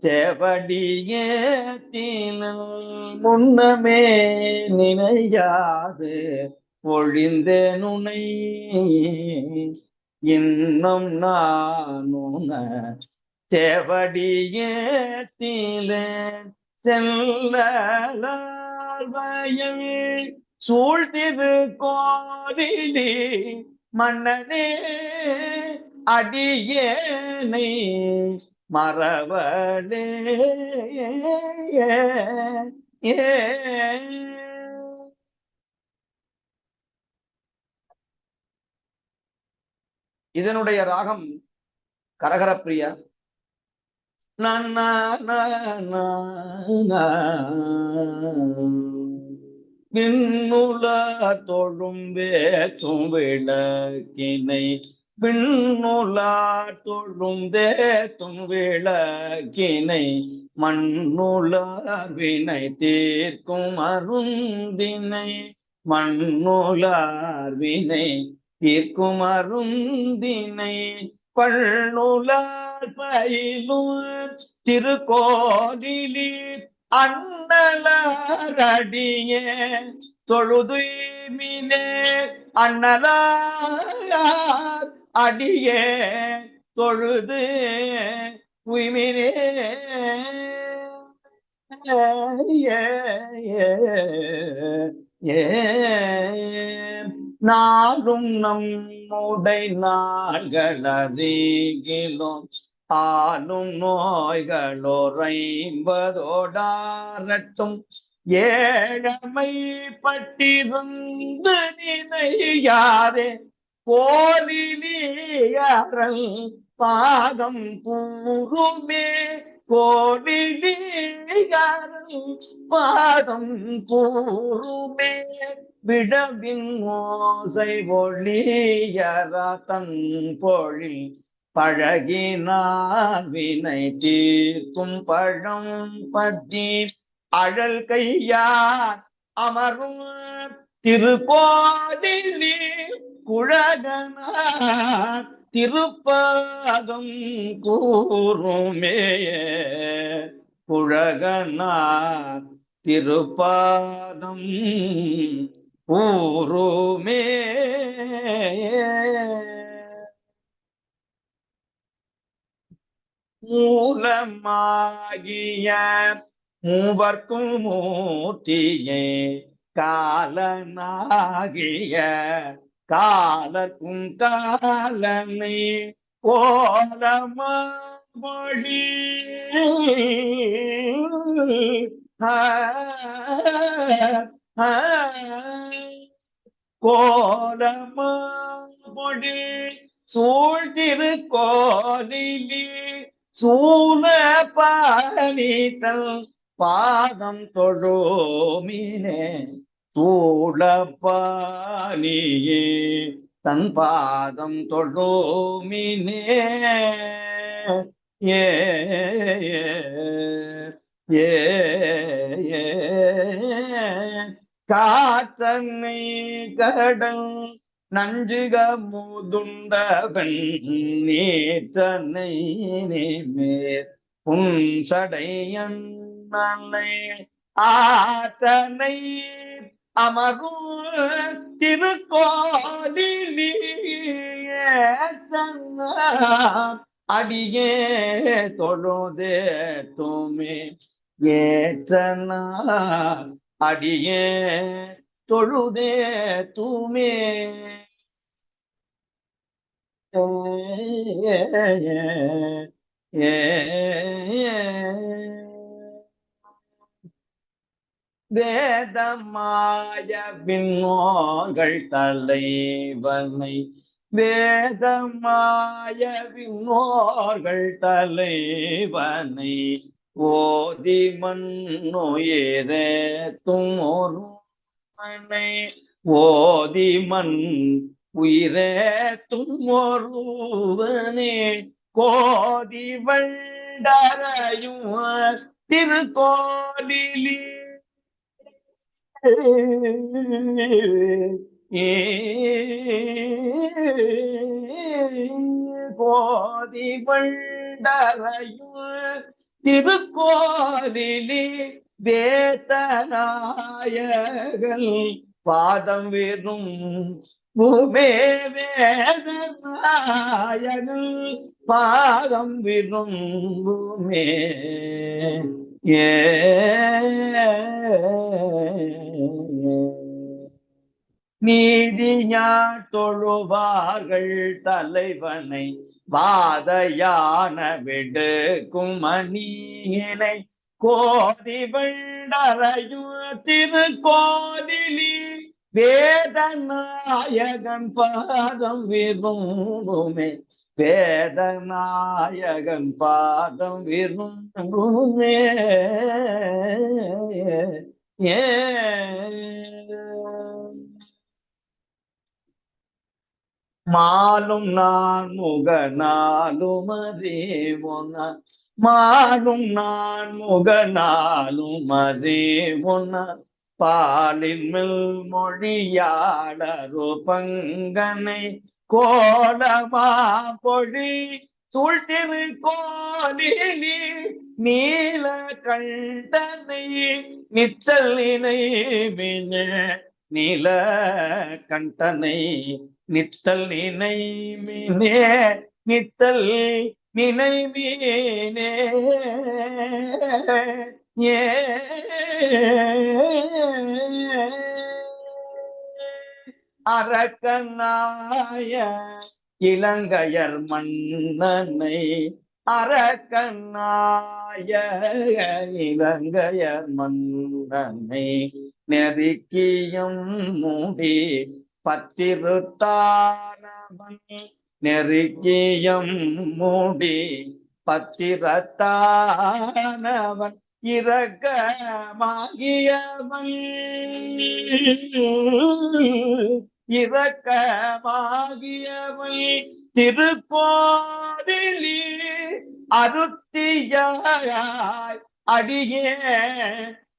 செவடியே முன்னமே நினையாது ஒழிந்தே நுனை இன்னும் நான் உன செவடியே செல்வயல் சூழ்த்திரு கோதிலே மன்னனே அடியேனை மறவலே இதனுடைய ராகம் கரகரப்பிரியா. விண்ணுல தொழும் வேற்றும் விளக்கினை விண்ணுலா தொழும் தேத்தும் விளக்கினை மண்ணுளார் வினை தீர்க்கும் அருந்தினை மண்ணுளார் வினை தீர்க்கும் அருந்தினை பண்ணுலார் பயிலும் திருக்கோதிலி அண்ணலார் அடியே தொழுதுமினே அண்ணலார் அடியே தொழுது உய்மினே நாளும் நம்முடை நாள்களறிகிலும் ஆளும் நோய்களோரைம்பதோடாரட்டும் ஏழமை பட்டிருந்து நினையாரே கோலிலியறல் பாதம் கூறுமே கோலிலியறல் பாதம் கூறுமே விடவின் ஓசை ஒளியரதன் பொழில் பழகினார் வினை தீர்க்கும் பழம் பத்தி அழல் கையார் அமரும் திருக்கோதிலி குழகனார் திருப்பாதம் கூறுமே குழகனார் திருப்பாதம் கூறுமே. மூலமாகிய மூவர்க்கும் மூர்த்தியே காலனாகிய காலக்கும் காலனை கோலமொழி கோலமொழி சூழ்திருக்கோலிலி சூழ பாணித்தல் பாதம் தொழோமினே சூழப்பாணியே தன் பாதம் தொழோமினே ஏ ஏ காற்றன்னை கடல் நஞ்சுக முதுண்டவன் நீற்றனை மேற் புன்சடையன் ஆற்றனை அமரும் திருக்கோலிலி அடியே தொழுதே துமே ஏற்றனா அடியே தொழுதே தூமே வேதமாய விண்ணோர்கள் தலைவனை வேதமாய விண்ணோர்கள் தலைவனை ஓதி மண்ணுயிரே தும்மொருவனை ஓதி மண் உயிரே தும்மொருவனே கோதி வண்டரையும் திருக்கோலிலி கோதி வண்டரையும் திருக்கோலிலி வேதநாயகன் பாதம் வெறும் பூமே வேதநாயகன் பாதம் வெறும் பூமே ஏ நீதிஞான் தொழுவார்கள் தலைவனை வாதையான விடுக்கும் மணியினை கோதி வெண்டரையும் திருக்கோதிலி வேதநாயகன் பாதம் விரும்புமே வேதநாயகன் பாதம் விரும்புமே ஏ மாலும் நான் முகநாளும் அறிவுன மாலும் நான் முகநாளும் அறிவுன பாலின் மேல் மொழியாளரு பங்கனை கோலமா பொழி சூழ்த்திரு கோலினி நீல கண்டனை நித்தல் நினைவின நீல கண்டனை நித்தல் நினைவினே நித்தல் நினைவினே ஏ அரக்கனாய இலங்கையர் மன்னனை அரக்கனாய இலங்கையர் மன்னனை நெருக்கியும் மூடி பத்திருத்தானவன் நெருக்கியும் மூடி பத்திரத்தானவன் இரக்கமாகியவன் இரக்கமாகியவன் திருக்கோவிலி அருத்தியாய் அடியே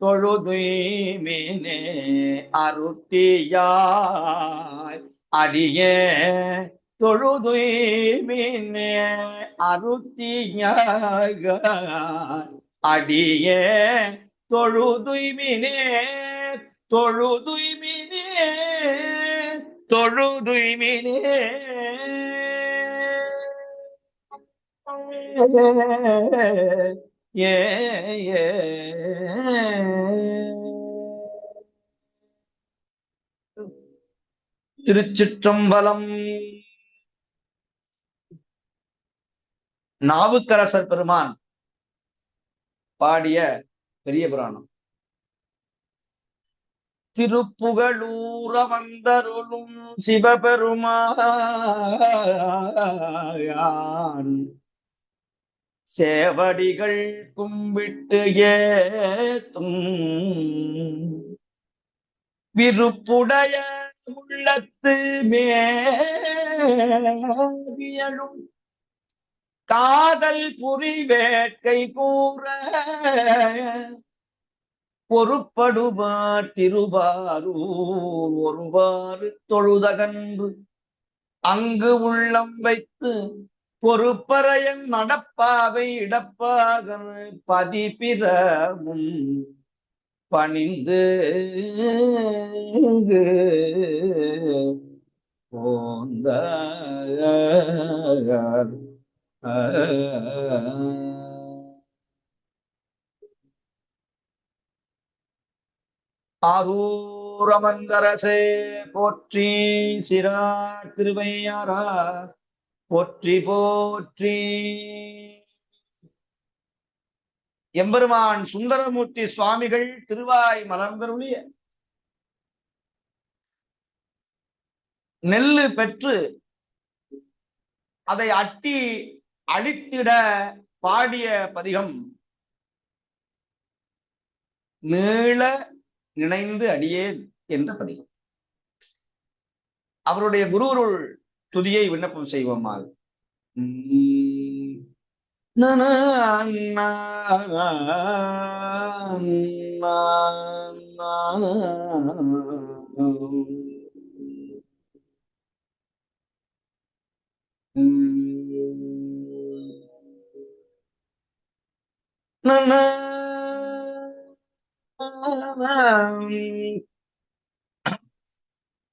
தொழுதுய்மினே அருத்தியாய் அடியே தொழுதுய்மினே அருத்தியாய் அடியே தொழுதுய்மினே தொழுதுய்மினே தொழுதுய்மினே ஏ திருச்சிற்றம்பலம். நாவுக்கரசர் பெருமான் பாடிய பெரிய புராணம். திருப்புகழூர வந்தருளும் சிவபெருமான் சேவடிகள் கும்பிட்டு ஏத்தும் விருப்புடைய உள்ளத்து மேவியலும் காதல் புரி வேட்கை கூற பொறுப்படுவார் திருவாரூர் ஒருவாறு தொழுதகன்று அங்கு உள்ளம் வைத்து பொறுப்பறையன் நடப்பாவை இடப்பாக பதிபிரமும் பணிந்து போந்த ஆரூரமந்தரசே போற்றி சிரா திருவையாரா போற்றி போற்றி. எம்பெருமான் சுந்தரமூர்த்தி சுவாமிகள் திருவாய் மலர்ந்தருளிய நெல்லு பெற்று அதை அட்டி அழித்திட பாடிய பதிகம் நீள நினைந்து அடியேன் என்ற பதிகம். அவருடைய குருவுருள் துதியை விண்ணப்பம் செய்வோமாக.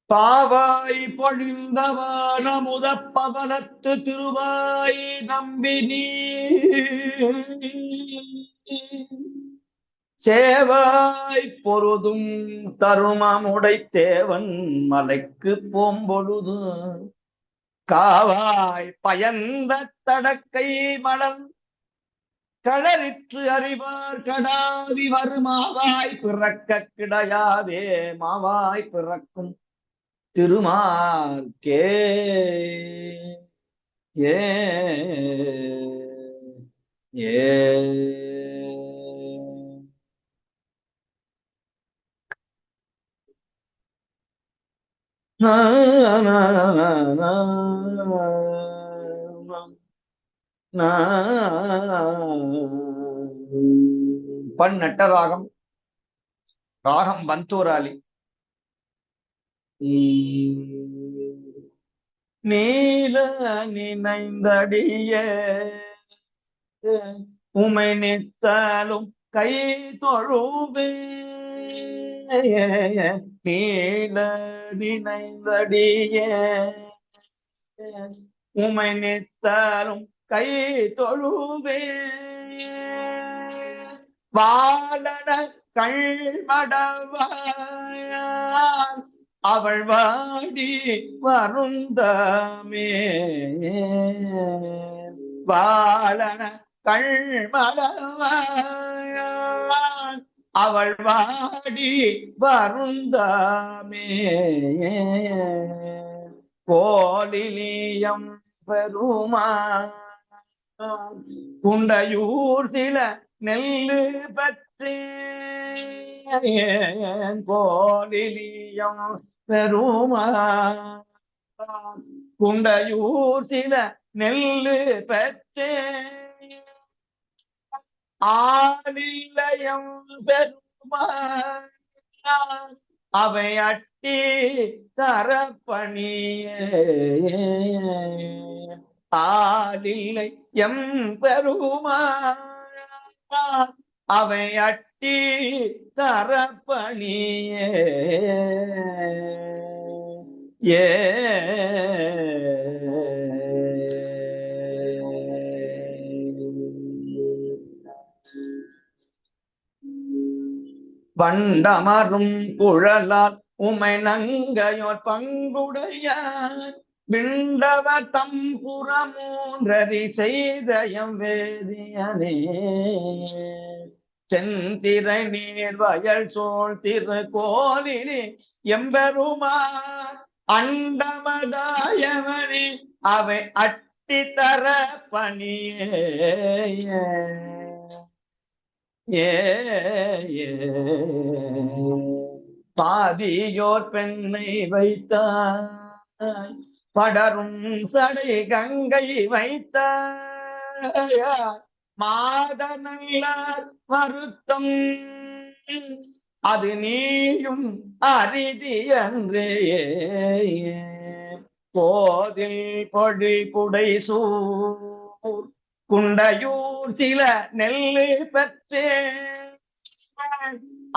பாவாய் பொழிந்தவான முதப்பவனத்து திருவாய் நம்பினி சேவாய் பொருதும் தருமமுடை தேவன் மலைக்கு போம்பொழுது காவாய் பயந்த தடக்கை மலர் களரிற்று அறிவார் கடாவி வருமாவாய் பிறக்க கிடையாதே மாவாய் பிறக்கும் திருமார்க்கே ஏ ஏ பண் நட்டராகம், ராகம் பந்தூராளி. நீல நினைந்தடிய உமை நித்தலும் கை தொழுவே நீல நினைந்தடிய உமை நித்தலும் கை தொழுவே வாழன கள்மடவான் அவள் வாடி வருந்தமே வாழன கள்மடவான் அவள் வாடி வருந்தமே கோலிலியம் பெருமான் குண்டையூர் சில நெல்லு பற்றி கோலிலியம் பெருமான் குண்டையூர் சில நெல்லு பெற்றே ஆலிலயம் பெருமான் அவை அட்டி தரப்பணியே ஆலிலை எம் பெருமான் அவை அட்டி தரப்பணியே ஏ வண்டமரும் குழலால் உமை நங்கையோர் பங்குடையார் விண்டவ தம்புறமூன்றறி செய்தயம் வேதியனே செந்திரை நீர் வயல் சோழ் திருக்கோலினி எம்பெருமான் அண்டமதாயவனே அவை அட்டி தர பணியே பாதியோர் பெண்ணை வைத்தாய் படரும் சடை கங்கை வைத்தாய் மாதநல்லார் வருத்தம் அது நீயும் அரிதி அன்றே போதில் பொடி புடை சூர் குண்டையூர் சில நெல்லு பெற்றே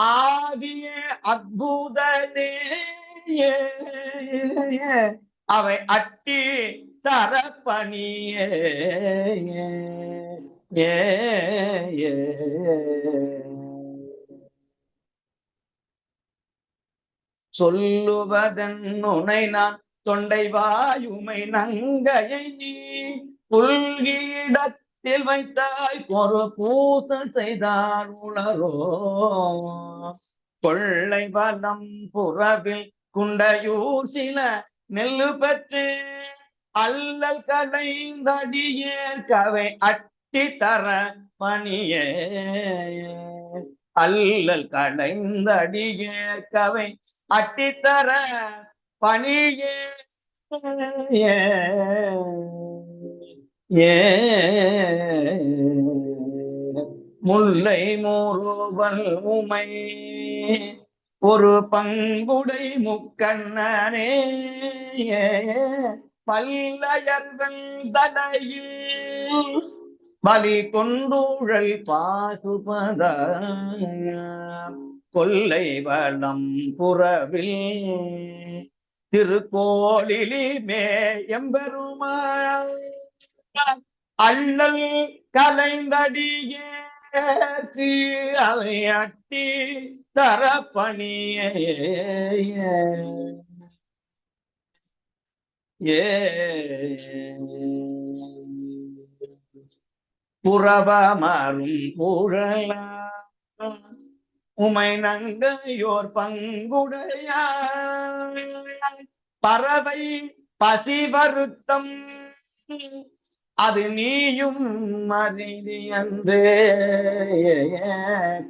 ஆதிய அற்புதனே அவை அட்டி தரப்பணியே சொல்லுவதன் உனை நான் தொண்டை வாயுமை நங்கையை நீ புல்கிடத்தில் வைத்தாய் ஒரு பூசல் செய்தார் உளரோ கொள்ளை வலம் புறவில் குண்டையூர் சில நெல்லு பெற்று அல்லல் கடைந்தடியேர் கவை அட்டி தர பணியே அல்லல் கடைந்தடியேர் கவை அட்டி தர பணியே முல்லை மூறுவல் உமை ஒரு பங்குடை முக்கண்ணனே பல்லயர்கள் தடையில் பலி கொண்டூழல் பாசுபத கொல்லை வளம் புறவில் திருக்கோளிலி மேயம்பெருமாள் அள்ளல் கலைந்தடியே அவை அட்டி தரப்பணியே புறவமரும் புழல உமை நங்கையோர் பங்குடைய பறவை பசி வருத்தம் அது நீயும் அறிதி அன்றே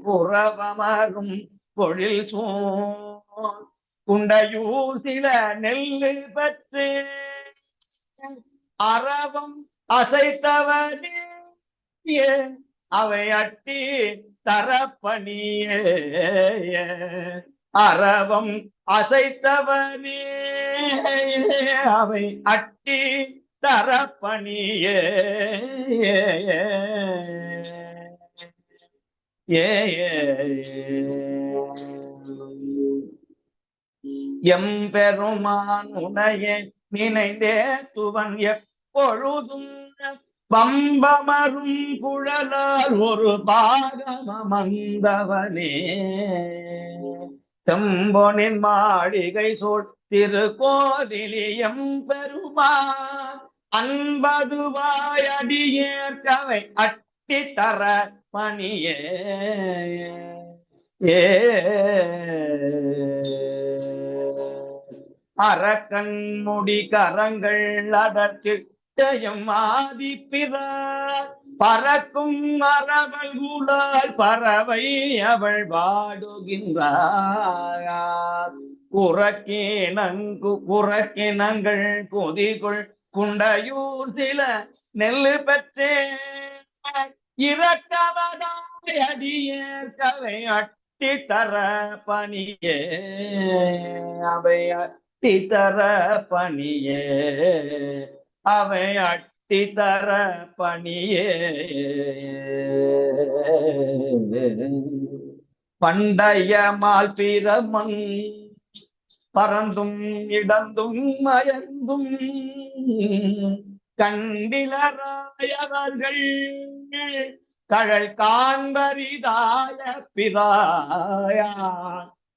புறவமரும் பொழில் சூழ் குண்டையூர் சில நெல்லு பற்று அரவம் அசைத்தவனே அவை அட்டி தரப்பணியே அரவம் அசைத்தவனே அவை அட்டி தரப்பணியே எம்பெருமான் உடைய நினைந்தே துவன் எப்பொழுதும் பம்பமரும் குழலால் ஒரு பாகமந்தவனே செம்பொனின் மாளிகை சோழ் திருக்கோதிலியம் பெருமான் அன்பதுவாய் அடியேற்கவை அட்டி தர பணியே அரக்கண் முடி கரங்கள் அடர்த்திட்டயம் ஆதிப்பிறார் பறக்கும் மரபல்குளால் பறவை அவள் வாடுகின்றார் குறக்கினங்கள் கொதிகுள் குண்டையூர் சில நெல்லு பெற்றே இரக்கவதாய் அடியேற்கவை அட்டி தர பணியே அவை அட்டி தர பணியே அவை அட்டி தர பணியே பண்டைய மால் பிரமன் பறந்தும் இடந்தும் மயந்தும் கண்டிலராயவர்கள் கழல் காண்பரிதாய பிதாயா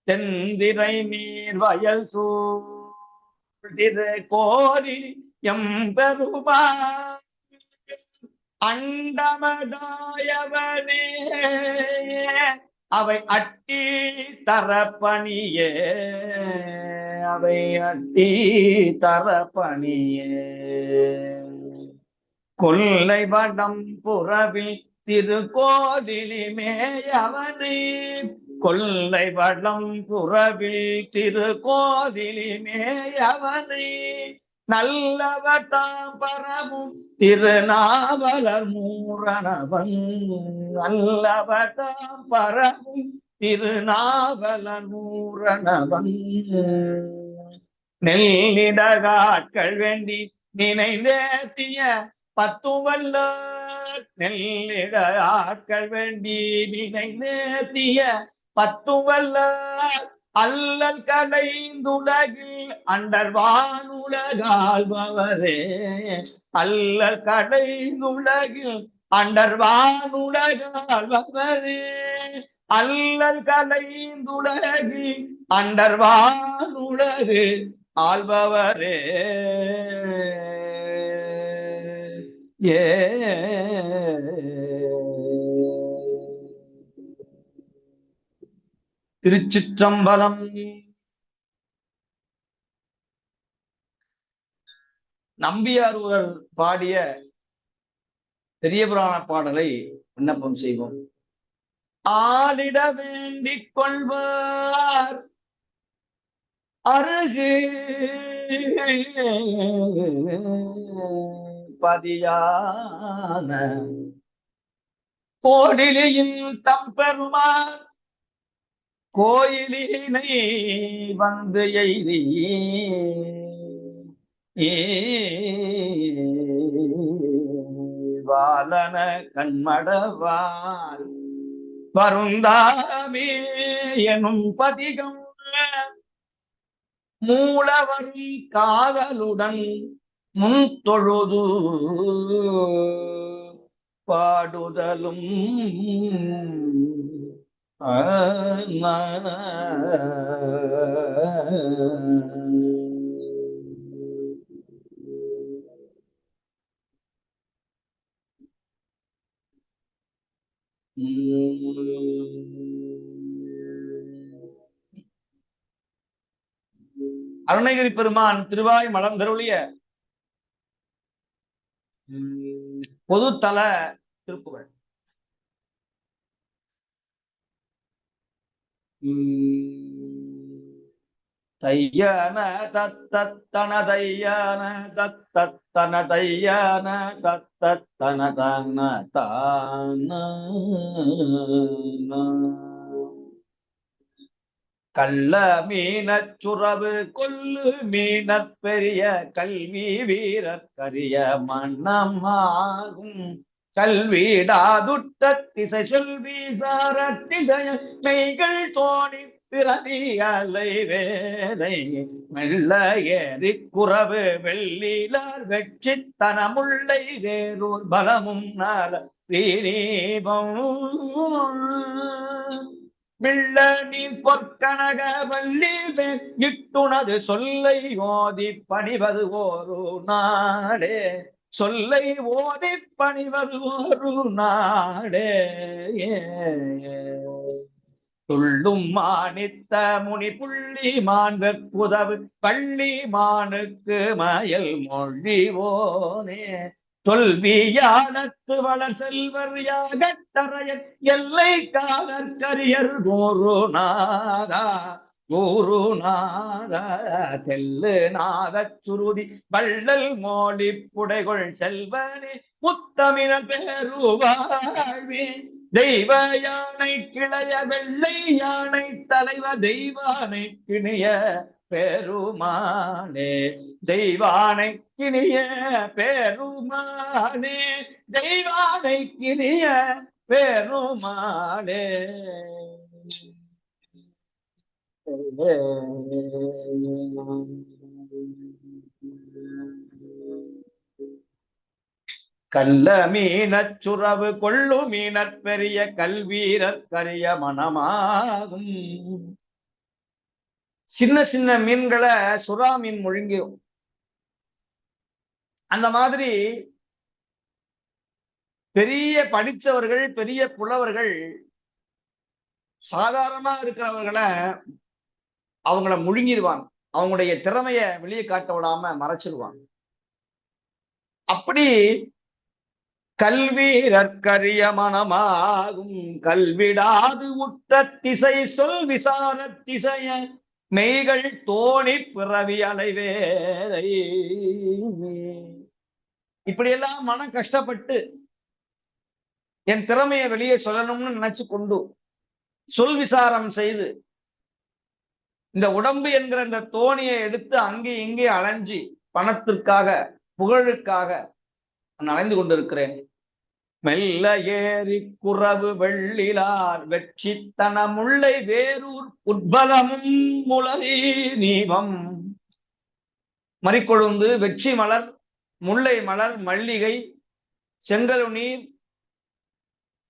செந்திரை நீர் வயல் சூழ்திரு கோரி எம்பெருமா அண்டமதாயவனே அவை அட்டி தரப்பணியே அவை அட்டி தரப்பணியே கொல்லை வடம் புறவில் திருக்கோதிலி மேயவனே கொல்லை வடம் புறவில் திருக்கோதிலி மேயவனே நல்லவட்டாம் பரவும் திருநாவலர் மூரணவன் நல்லவட்டாம் பரவும் திருநாவலர் மூரணவன் நெல்லிடகாட்கள் வேண்டி நினைந்தேத்திய பத்துவல்ல நெல்லிடகாட்கள் வேண்டி நினைந்தேத்திய பத்துவல்ல அல்லல் கடைந்துலகில் அண்டர்வானுலகாள்பவரே அல்லல் கடைந்துலகில் அண்டர்வானுலகாள்பவரே அல்லல் கடைந்துலகில் அண்டர்வானுலகு ஆள்பவரே ஏ திருச்சிற்றம்பலம். நம்பியாரூரர் பாடிய பெரிய புராண பாடலை விண்ணப்பம் செய்வோம். ஆளிட வேண்டிக் கொள்வார் அருகு பதியான கோடிலியில் தம்பெருமான் கோயிலினை வந்து எய்தி வாலன கண்மடவால் வருந்தாமே எனும் பதிகம் மூலவரும் காதலுடன் முன் தொழுது பாடுதலும் அருணகிரி பெருமான் திருவாய் மலர்ந்தருளிய பொதுத்தல திருப்புகழ். தையான தத்தன தையான தத்தன தையான தத்தன தன தான கள்ள மீனச் சுரவு கொல்லு மீனற் பெரிய கல்வி வீரற்கரிய மன்னமாகும் கல்விடாதுட்ட திசை சொல்வி சாரத்திசைய மெய்கள் தோணி பிறவி அலை வேலை மெல்ல ஏறி குறவு வெள்ளிலார் வெற்றித்தனமுள்ளை வேறூர் பலமும் நல தீரீபம் விள்ள நீர் பொற்கனக வள்ளி இட்டுனது சொல்லை ஓதி பணிவது ஒரு நாடே சொல்லை ஓதி பணிவது ஒரு நாடே துள்ளும் மானித்த முனி புள்ளி மான் வெப்புதவு பள்ளி மானுக்கு மயல் மொழிவோனே தொல்வியானத்து வளர் செல்வர் யாகத்தரையர் எல்லை காலற்கரியர் குருநாதா குருநாதா தெல்லு நாதச் சுருதி வள்ளல் மோடி புடைகொள் செல்வனே முத்தமிழ பெருவாழ்வே தெய்வ யானை கிளைய வெள்ளை யானை தலைவ தெய்வானை கிணிய பெருமானே தெய்வானை கிணிய பெருமானே தெய்வானை கிணிய பெருமானே கள்ள மீனச் சுரவு கொள்ளு மீனற் பெரிய கல்வீரற்கரிய மனமாகும் சின்ன சின்ன மீன்களை சுறா மீன் முழுங்கியும் அந்த மாதிரி பெரிய படித்தவர்கள் பெரிய புலவர்கள் சாதாரணமா இருக்கிறவர்களை அவங்கள முழுங்கிடுவாங்க, அவங்களுடைய திறமைய வெளியே காட்ட விடாம மறைச்சிருவாங்க. அப்படி கல்வீரற்கரிய மனமாகும் கல்விடாது உற்ற திசை சொல் விசார திசைய மெய்கள் தோணி பிறவி அலைவேதை. இப்படியெல்லாம் மனம் கஷ்டப்பட்டு என் திறமையை வெளியே சொல்லணும்னு நினைச்சு கொண்டு சொல் விசாரம் செய்து இந்த உடம்பு என்கிற இந்த தோணியை எடுத்து அங்கே இங்கே அலைஞ்சி பணத்திற்காக புகழுக்காக நான் அலைந்து கொண்டிருக்கிறேன். மெல்ல ஏறி குறவு வெள்ளிலார் வெற்றித்தன முல்லை வேரூர் உட்பலமும் முளரி நீவம். மறிக்கொழுந்து, வெற்றி மலர், முல்லை மலர், மல்லிகை, செங்கல் நீர்,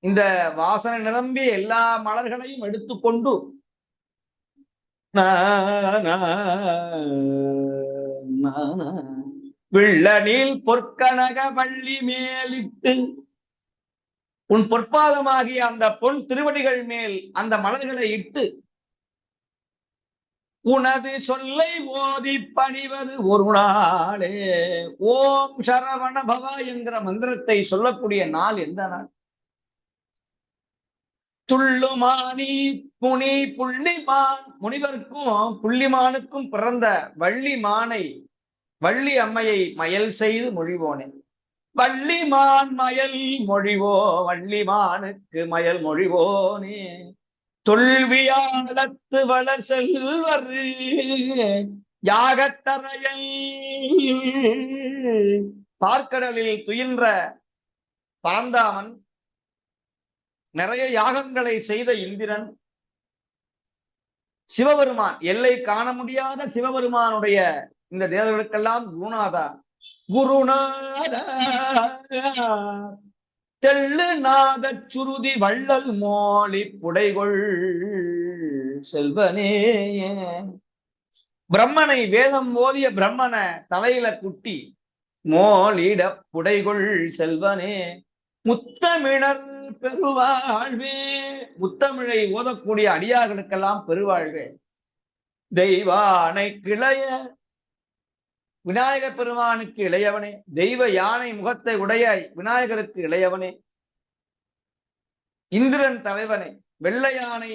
இந்த வாசனை நிரம்பிய எல்லா மலர்களையும் எடுத்துக்கொண்டு விள்ளனில் பொற்கனக வள்ளி மேலிட்டு உன் பொற்பாதமாகிய அந்த பொன் திருவடிகள் மேல் அந்த மலர்களை இட்டு உனது சொல்லை ஓதி பணிவது ஒரு நாளே. ஓம் சரவண பவா என்கிற மந்திரத்தை சொல்லக்கூடிய நாள் எந்த நாள்? துள்ளுமானி புனி புள்ளிமான், முனிவருக்கும் புள்ளிமானுக்கும் பிறந்த வள்ளி மானை, வள்ளி அம்மையை மயல் செய்து மொழிவோனே. வள்ளிமான் மயல் மொழிவோ, வள்ளிமானுக்கு மயல் மொழிவோனே. தொல்வியாளத்து வளர் செல்வர் யாகத்தரையல், பார்க்கடலில் துயின்ற பரந்தாமன், நிறைய யாகங்களை செய்த இந்திரன், சிவபெருமான், எல்லை காண முடியாத சிவபெருமானுடைய இந்த தேவர்களுக்கெல்லாம் குருநாதா குருநாதா தெள்ளு நாத சுருதி வள்ளல் மோழி புடைகொள் செல்வனே. பிரம்மனை, வேதம் ஓதிய பிரம்மனை தலையில குட்டி மோலிட புடைகொள் செல்வனே. முத்தமிழர் பெருவாழ்வே, முத்தமிழை ஓதக்கூடிய அடியார்களுக்கெல்லாம் பெருவாழ்வே. தெய்வானை கிளைய, விநாயக பெருமானுக்கு இளையவனே. தெய்வ யானை முகத்தை உடைய விநாயகருக்கு இளையவனே. இந்திரன் தலைவனே. வெள்ளை யானை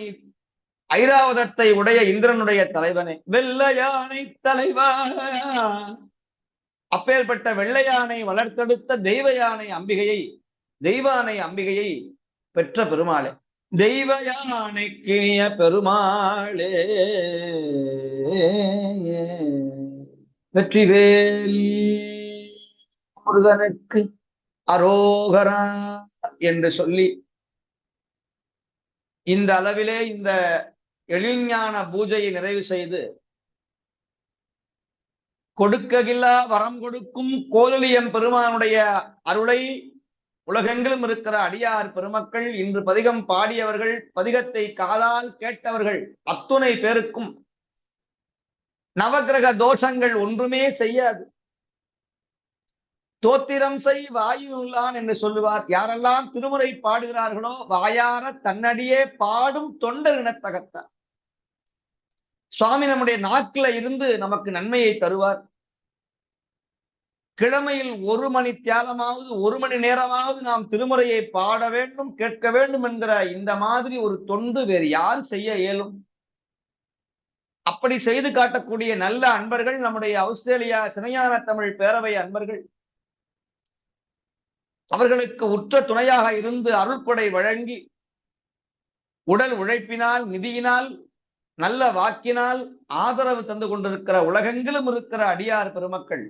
ஐராவதத்தை உடைய இந்திரனுடைய தலைவனே. வெள்ளை யானை தலைவா, அப்பேற்பட்ட வெள்ளை யானை வளர்த்தெடுத்த தெய்வ யானை அம்பிகையை, தெய்வானை அம்பிகையை பெற்ற பெருமாளே. தெய்வ யானைக்கிய பெருமாளே வெற்றிவேல் முருகனுக்கு அரோகரா என்று சொல்லி இந்த அளவிலே இந்த எழில்ஞான பூஜையை நிறைவு செய்து கொடுக்ககில்லா வரம் கொடுக்கும் கோலலியம் பெருமானுடைய அருளை உலகெங்கிலும் இருக்கிற அடியார் பெருமக்கள், இன்று பதிகம் பாடியவர்கள், பதிகத்தை காதால் கேட்டவர்கள் அத்துணை பேருக்கும் நவகிரக தோஷங்கள் ஒன்றுமே செய்யாது. தோத்திரம் செய் வாயுள்ளான் என்று சொல்லுவார். யாரெல்லாம் திருமுறை பாடுகிறார்களோ வாயார தன்னடியே பாடும் தொண்டர் இனத்தகத்தார். சுவாமி நம்முடைய நாக்கில இருந்து நமக்கு நன்மையை தருவார். கிழமையில் 1 மணி தியாலமாவது 1 மணி நேரமாவது நாம் திருமுறையை பாட வேண்டும், கேட்க வேண்டும் என்கிற இந்த மாதிரி ஒரு தொண்டு வேறு யார் செய்ய இயலும்? அப்படி செய்து காட்டக்கூடிய நல்ல அன்பர்கள் நம்முடைய ஆஸ்திரேலியா சிவஞான தமிழ் பேரவை அன்பர்கள். அவர்களுக்கு உற்ற துணையாக இருந்து அருள்கொடை வழங்கி உடல் உழைப்பினால், நிதியினால், நல்ல வாக்கினால் ஆதரவு தந்து கொண்டிருக்கிற உலகெங்கிலும் இருக்கிற அடியார் பெருமக்கள்,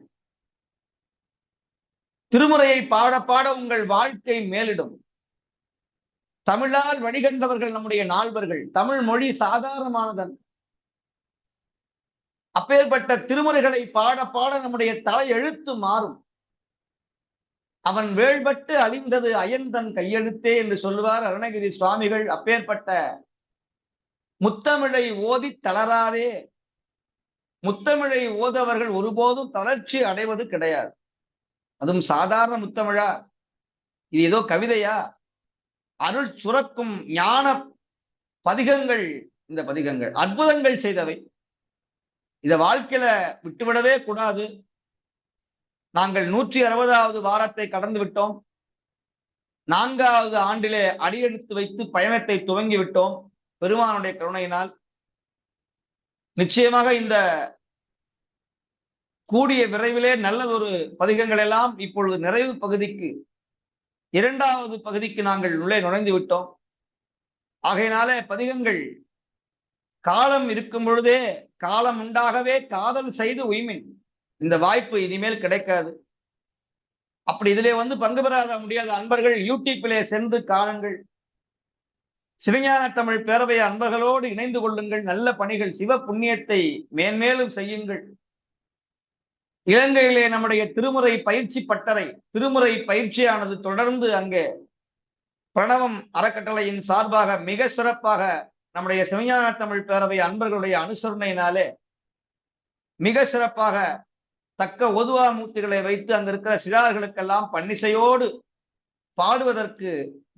திருமுறையை பாட பாட உங்கள் வாழ்க்கை மேலிடும். தமிழால் வழிகண்டவர்கள் நம்முடைய நால்வர்கள். தமிழ் மொழி சாதாரணமானதன். அப்பேற்பட்ட திருமுறைகளை பாட பாட நம்முடைய தலை எழுத்து மாறும். அவன் வேள்பட்டு அழிந்தது அயன்தன் கையெழுத்தே என்று சொல்லுவார் அருணகிரி சுவாமிகள். அப்பேற்பட்ட முத்தமிழை ஓதி தளராதே. முத்தமிழை ஓதவர்கள் ஒருபோதும் தளர்ச்சி அடைவது கிடையாது. அதுவும் சாதாரண முத்தமிழா? இது ஏதோ கவிதையா? அருள் சுரக்கும் ஞான பதிகங்கள். இந்த பதிகங்கள் அற்புதங்கள் செய்தவை. இத வாழ்க்கையில விட்டுவிடவே கூடாது. நாங்கள் 160வது வாரத்தை கடந்து விட்டோம். 4வது ஆண்டிலே அடியெடுத்து வைத்து பயணத்தை துவங்கி விட்டோம் பெருமானுடைய கருணையினால். நிச்சயமாக இந்த கூடிய விரைவிலே நல்லதொரு பதிகங்கள் எல்லாம் இப்பொழுது நிறைவு பகுதிக்கு, 2வது பகுதிக்கு நாங்கள் உள்ளே நுழைந்து விட்டோம். ஆகையினாலே பதிகங்கள் காலம் இருக்கும் பொழுதே காலம் உண்டாகவே காதல் செய்து உய்மின். இந்த வாய்ப்பு இனிமேல் கிடைக்காது. அப்படி இதிலே பங்கு பெறாத முடியாத அன்பர்கள் யூடியூப்பிலே சென்று காணுங்கள். சிவஞான தமிழ் பேரவை அன்பர்களோடு இணைந்து கொள்ளுங்கள். நல்ல பணிகள், சிவ புண்ணியத்தை மேன்மேலும் செய்யுங்கள். இலங்கையிலே நம்முடைய திருமுறை பயிற்சி பட்டறை, திருமுறை பயிற்சியானது தொடர்ந்து அங்கே பிரணவம் அறக்கட்டளையின் சார்பாக மிக சிறப்பாக நம்முடைய சிவஞான தமிழ் பேரவை அன்பர்களுடைய அனுசரணையினாலே மிக சிறப்பாக தக்க ஒதுவா மூர்த்திகளை வைத்து அங்க இருக்கிற சிறார்களுக்கெல்லாம் பன்னிசையோடு பாடுவதற்கு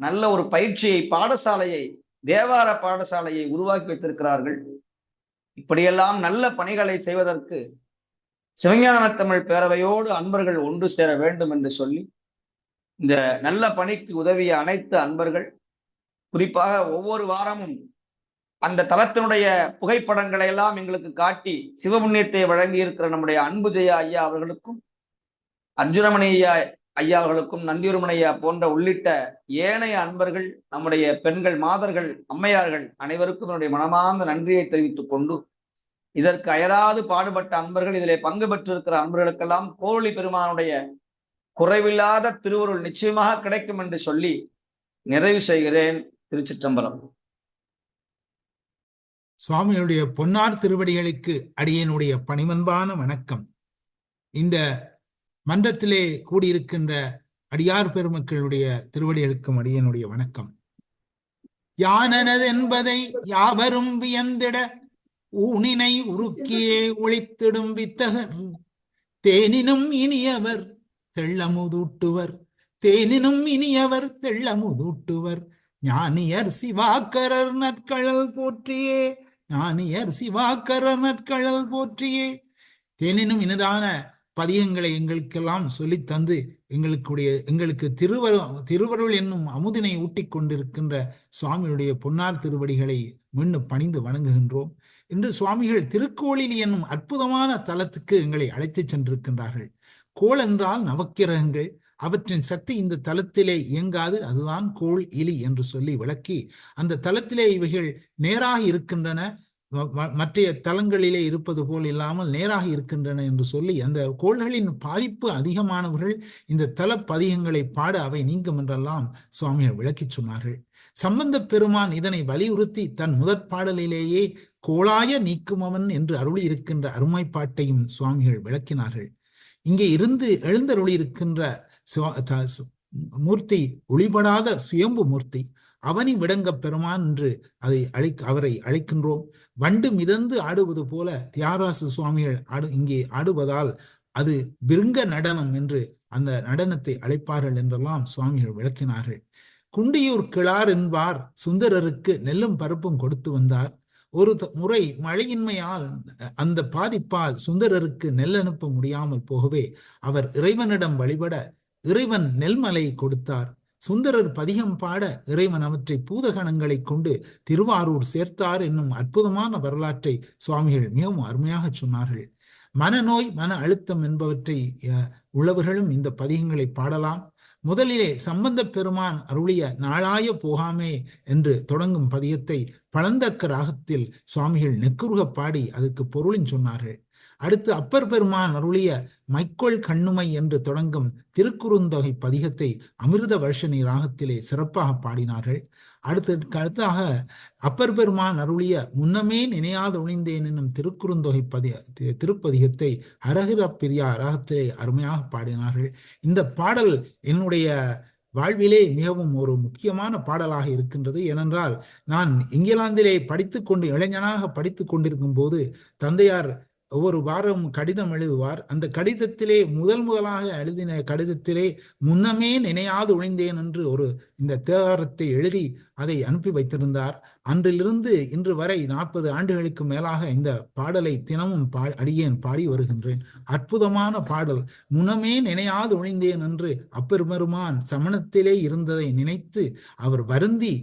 நல்ல ஒரு பயிற்சியை, பாடசாலையை, தேவார பாடசாலையை உருவாக்கி வைத்திருக்கிறார்கள். இப்படியெல்லாம் நல்ல பணிகளை செய்வதற்கு சிவஞான தமிழ் பேரவையோடு அன்பர்கள் ஒன்று சேர வேண்டும் என்று சொல்லி, இந்த நல்ல பணிக்கு உதவிய அனைத்து அன்பர்கள், குறிப்பாக ஒவ்வொரு வாரமும் அந்த தலத்தினுடைய புகைப்படங்களை எல்லாம் எங்களுக்கு காட்டி சிவபுண்ணியத்தை வழங்கி இருக்கிற நம்முடைய அன்பு ஜெயா ஐயா அவர்களுக்கும், அர்ஜுனமணி ஐயா அவர்களுக்கும், நந்தியூர்மணி ஐயா போன்ற உள்ளிட்ட ஏனைய அன்பர்கள், நம்முடைய பெண்கள், மாதர்கள், அம்மையார்கள் அனைவருக்கும் என்னுடைய மனமார்ந்த நன்றியை தெரிவித்துக் கொண்டு, இதற்கு அயராது பாடுபட்ட அன்பர்கள், இதிலே பங்கு பெற்றிருக்கிற அன்பர்களுக்கெல்லாம் கோழி பெருமானுடைய குறைவில்லாத திருவருள் நிச்சயமாக கிடைக்கும் என்று சொல்லி நிறைவு செய்கிறேன். திருச்சிற்றம்பலம். சுவாமியுடைய பொன்னார் திருவடிகளுக்கு அடியனுடைய பணிவன்பான வணக்கம். இந்த மன்றத்திலே கூடியிருக்கின்ற அடியார் பெருமக்களுடைய திருவடிகளுக்கும் அடியனுடைய வணக்கம். யானனது என்பதை யாவரும் வியந்திட ஊனினை உருக்கியே ஒளித்திடும் வித்தகர் தேனினும் இனியவர் தெள்ளமுதூட்டுவர், தேனினும் இனியவர் தெள்ளமுதூட்டுவர். ஞானியர் சிவாக்கரர் நற்கழல் போற்றியே, ஞானியர் சிவாக்கரர் நற்கழல் போற்றியே. தேனினும் இனிதான பதியங்களை எங்களுக்கெல்லாம் சொல்லித் தந்து எங்களுக்கு திருவருள் என்னும் அமுதினை ஊட்டிக் கொண்டிருக்கின்ற சுவாமியுடைய பொன்னார் திருவடிகளை மீண்டும் பணிந்து வணங்குகின்றோம். இன்று சுவாமிகள் திருக்கோளிலி என்னும் அற்புதமான தலத்துக்கு எங்களை அழைத்துச் சென்றிருக்கின்றார்கள். கோள் என்றால் நவக்கிரகங்கள், அவற்றின் சக்தி இந்த தலத்திலே இயங்காது, அதுதான் கோள் இலி என்று சொல்லி விளக்கி, அந்த தலத்திலே இவைகள் நேராக இருக்கின்றன, மற்றைய தலங்களிலே இருப்பது போல் இல்லாமல் நேராக இருக்கின்றன என்று சொல்லி, அந்த கோள்களின் பாதிப்பு அதிகமானவர்கள் இந்த தல பதிகங்களை பாட அவை நீங்கும் என்றெல்லாம் சுவாமிகள் விளக்கி சொன்னார்கள். சம்பந்த பெருமான் இதனை வலியுறுத்தி தன் முதற் பாடலிலேயே கோளாய நீக்குமவன் என்று அருளி இருக்கின்ற அருமைப்பாட்டையும் சுவாமிகள் விளக்கினார்கள். இங்கே இருந்து எழுந்தருளி இருக்கின்ற மூர்த்தி ஒளிபடாத சுயம்பு மூர்த்தி, அவனி விடங்க பெருமான் என்று அவரை அழைக்கின்றோம். வண்டு மிதந்து ஆடுவது போல தியாகராச சுவாமிகள் இங்கே ஆடுவதால் அது பிருங்க நடனம் என்று அந்த நடனத்தை அழைப்பார்கள் என்றெல்லாம் சுவாமிகள் விளக்கினார்கள். குண்டியூர் கிழார் என்பார் சுந்தரருக்கு நெல்லும் பருப்பும் கொடுத்து வந்தார். ஒரு முறை மழையின்மையால் அந்த பாதிப்பால் சுந்தரருக்கு நெல் அனுப்ப முடியாமல் போகவே அவர் இறைவனிடம் வழிபட இறைவன் நெல்மலை கொடுத்தார். சுந்தரர் பதிகம் பாட இறைவன் அவற்றை பூதகணங்களை கொண்டு திருவாரூர் சேர்த்தார் என்னும் அற்புதமான வரலாற்றை சுவாமிகள் மிகவும் அருமையாக சொன்னார்கள். மனநோய், மன அழுத்தம் என்பவற்றை உள்ளவர்களும் இந்த பதிகங்களை பாடலாம். முதலிலே சம்பந்த பெருமான் அருளிய நாளாய போகாமே என்று தொடங்கும் பதியத்தை பழந்தக்க ராகத்தில் சுவாமிகள் நெக்குருக பாடி அதற்கு பொருளின் சொன்னார்கள். அடுத்து அப்பர் பெருமான் அருளிய மைக்கோள் கண்ணுமை என்று தொடங்கும் திருக்குறுந்தொகை பதிகத்தை அமிர்த வருஷனி ராகத்திலே சிறப்பாக பாடினார்கள். அடுத்ததாக அப்பர் பெருமான் அருளிய முன்னமே நினையாத ஒளிந்தேன் என்னும் திருக்குறுந்தொகை திருப்பதிகத்தை ஹரஹர பிரியா ராகத்திலே அருமையாக பாடினார்கள். இந்த பாடல் என்னுடைய வாழ்விலே மிகவும் ஒரு முக்கியமான பாடலாக இருக்கின்றது. ஏனென்றால் நான் இங்கிலாந்திலே இளைஞனாக படித்து கொண்டிருக்கும் போது தந்தையார் ஒவ்வொரு வாரம் கடிதம் எழுதுவார். அந்த கடிதத்திலே முதலாக எழுதின கடிதத்திலே முன்னமே நினையாது ஒழிந்தேன் என்று இந்த தேவாரத்தை எழுதி அதை அனுப்பி வைத்திருந்தார். அன்றிலிருந்து இன்று வரை 40 ஆண்டுகளுக்கு மேலாக இந்த பாடலை தினமும் அடியேன் பாடி வருகின்றேன். அற்புதமான பாடல். முன்னமே நினையாது ஒழிந்தேன் என்று அப்பர் பெருமான் சமணத்திலே இருந்ததை நினைத்து அவர் வருந்தி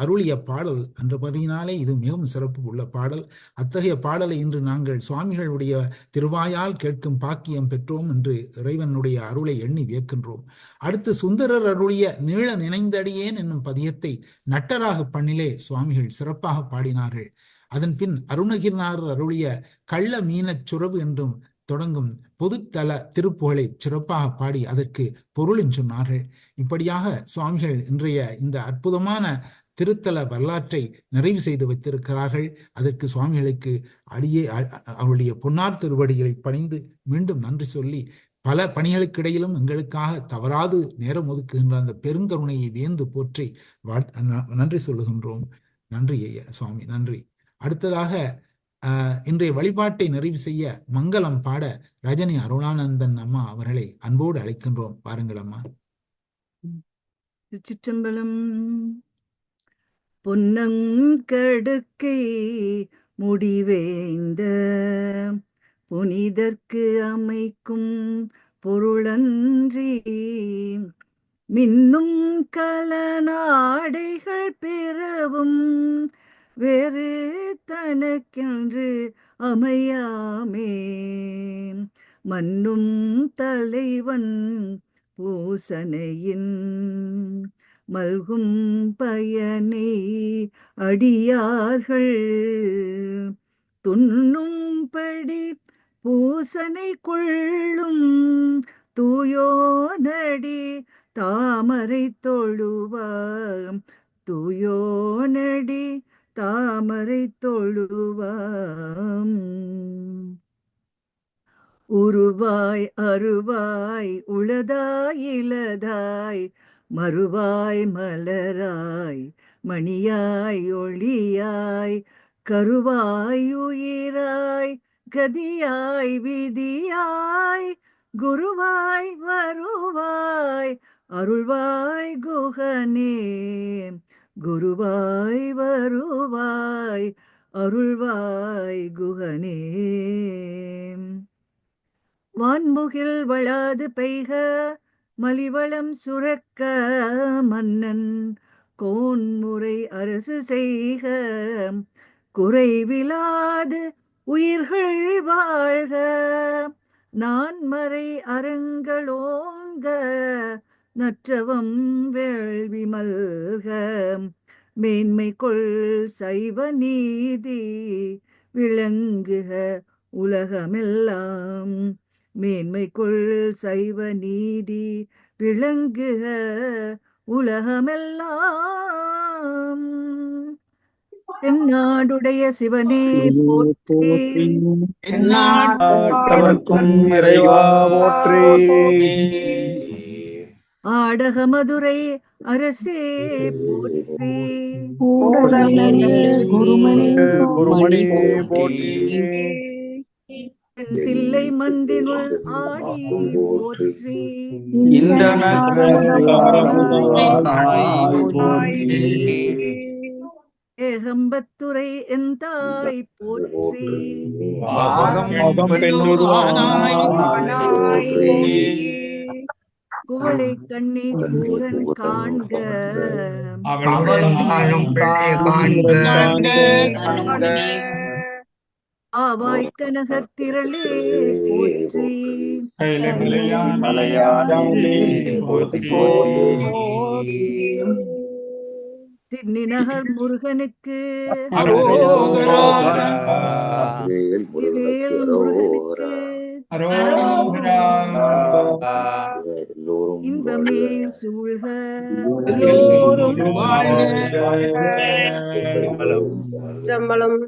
அருளிய பாடல் என்றபடியினாலே இது மிகவும் சிறப்பு உள்ள பாடல். அத்தகைய பாடலை இன்று நாங்கள் சுவாமிகளுடைய திருவாயால் கேட்கும் பாக்கியம் பெற்றோம் என்று இறைவனுடைய அருளை எண்ணி வியக்கின்றோம். அடுத்து சுந்தரர் அருளிய நீள நினைந்தடியேன் என்னும் பதியத்தை நட்டராக பண்ணிலே சுவாமிகள் சிறப்பாக பாடினார்கள். அதன் பின் அருணகிரிநாதர் அருளிய கள்ள மீனச் சுரவு என்றும் தொடங்கும் பொதுத்தல திருப்புகழை சிறப்பாக பாடி அதற்கு பொருளின் சொன்னார்கள். இப்படியாக சுவாமிகள் இன்றைய இந்த அற்புதமான திருத்தல வரலாற்றை நிறைவு செய்து வைத்திருக்கிறார்கள். அதற்கு சுவாமிகளுக்கு அவருடைய பொன்னார் திருவடிகளை பணிந்து மீண்டும் நன்றி சொல்லி, பல பணிகளுக்கு இடையிலும் எங்களுக்காக தவறாது நேரம் ஒதுக்குகின்ற அந்த பெருங்கருணையை வியந்து போற்றி நன்றி சொல்லுகின்றோம். நன்றி ஐயா சுவாமி, நன்றி. அடுத்ததாக இன்றைய வழிபாட்டை நிறைவு செய்ய மங்களம் பாட ரஜினி அருளானந்தன் அம்மா அவர்களை அன்போடு அழைக்கின்றோம். பாருங்கள் அம்மா. சிற்றம்பலம். பொன்னங்கடுக்கை முடிவேந்த புனிதற்கு அமைக்கும் பொருளன்றி மின்னும் கலநாடைகள் பிறவும் வேறு தனக்கென்று அமையாமே. மன்னும் தலைவன் பூசனையின் மல்கும் பயனை அடியார்கள் துண்ணும்படி பூசனை கொள்ளும் தூயோனடி தாமரை தொழுவாம். தூயோனடி தாமரை தொழுவாம். உருவாய் அருவாய் உளதாய் இலதாய் மறுவாய் மலராய் மணியாய் ஒளியாய் கருவாய் உயிராய் கதியாய் விதியாய் குருவாய் வருவாய் அருள்வாய் குகனே. குருவாய் வருவாய் அருள்வாய் குகனே. வான்முகில் வளாது பெய்க மலிவளம் சுரக்க மன்னன் கோன்முறை அரசு செய்க. குறைவிலாது உயிர்கள் வாழ்க நான்மறை அறங்களோங்க நற்றவம் வேள்வி மல்க மேன்மை கொள் சைவ நீதி விளங்குக உலகமெல்லாம் மேன்மை கொள் சைவ நீதி விளங்குக உலகமெல்லாம். தென்னாடுடைய சிவனே போற்றி, ஆட்டவர்க்கும் இறைவா போற்றி. ஆடக மதுரை அரசே போற்றி, குருமணி போற்றி. தில்லை மன்றினுள் ஆடி போற்றி, ஏகம்பத்துரை எந்தாய் போற்றி, குவளை கண்ணி கூரன் காண்க ஆவாய் கனகத் திரளே போற்றி, திண்ணிநகர் முருகனுக்கு அரோகரா. வேல் முருகனுக்கு இன்பமே சூழ்க எல்லோரும் வாழ்க. சம்பளம்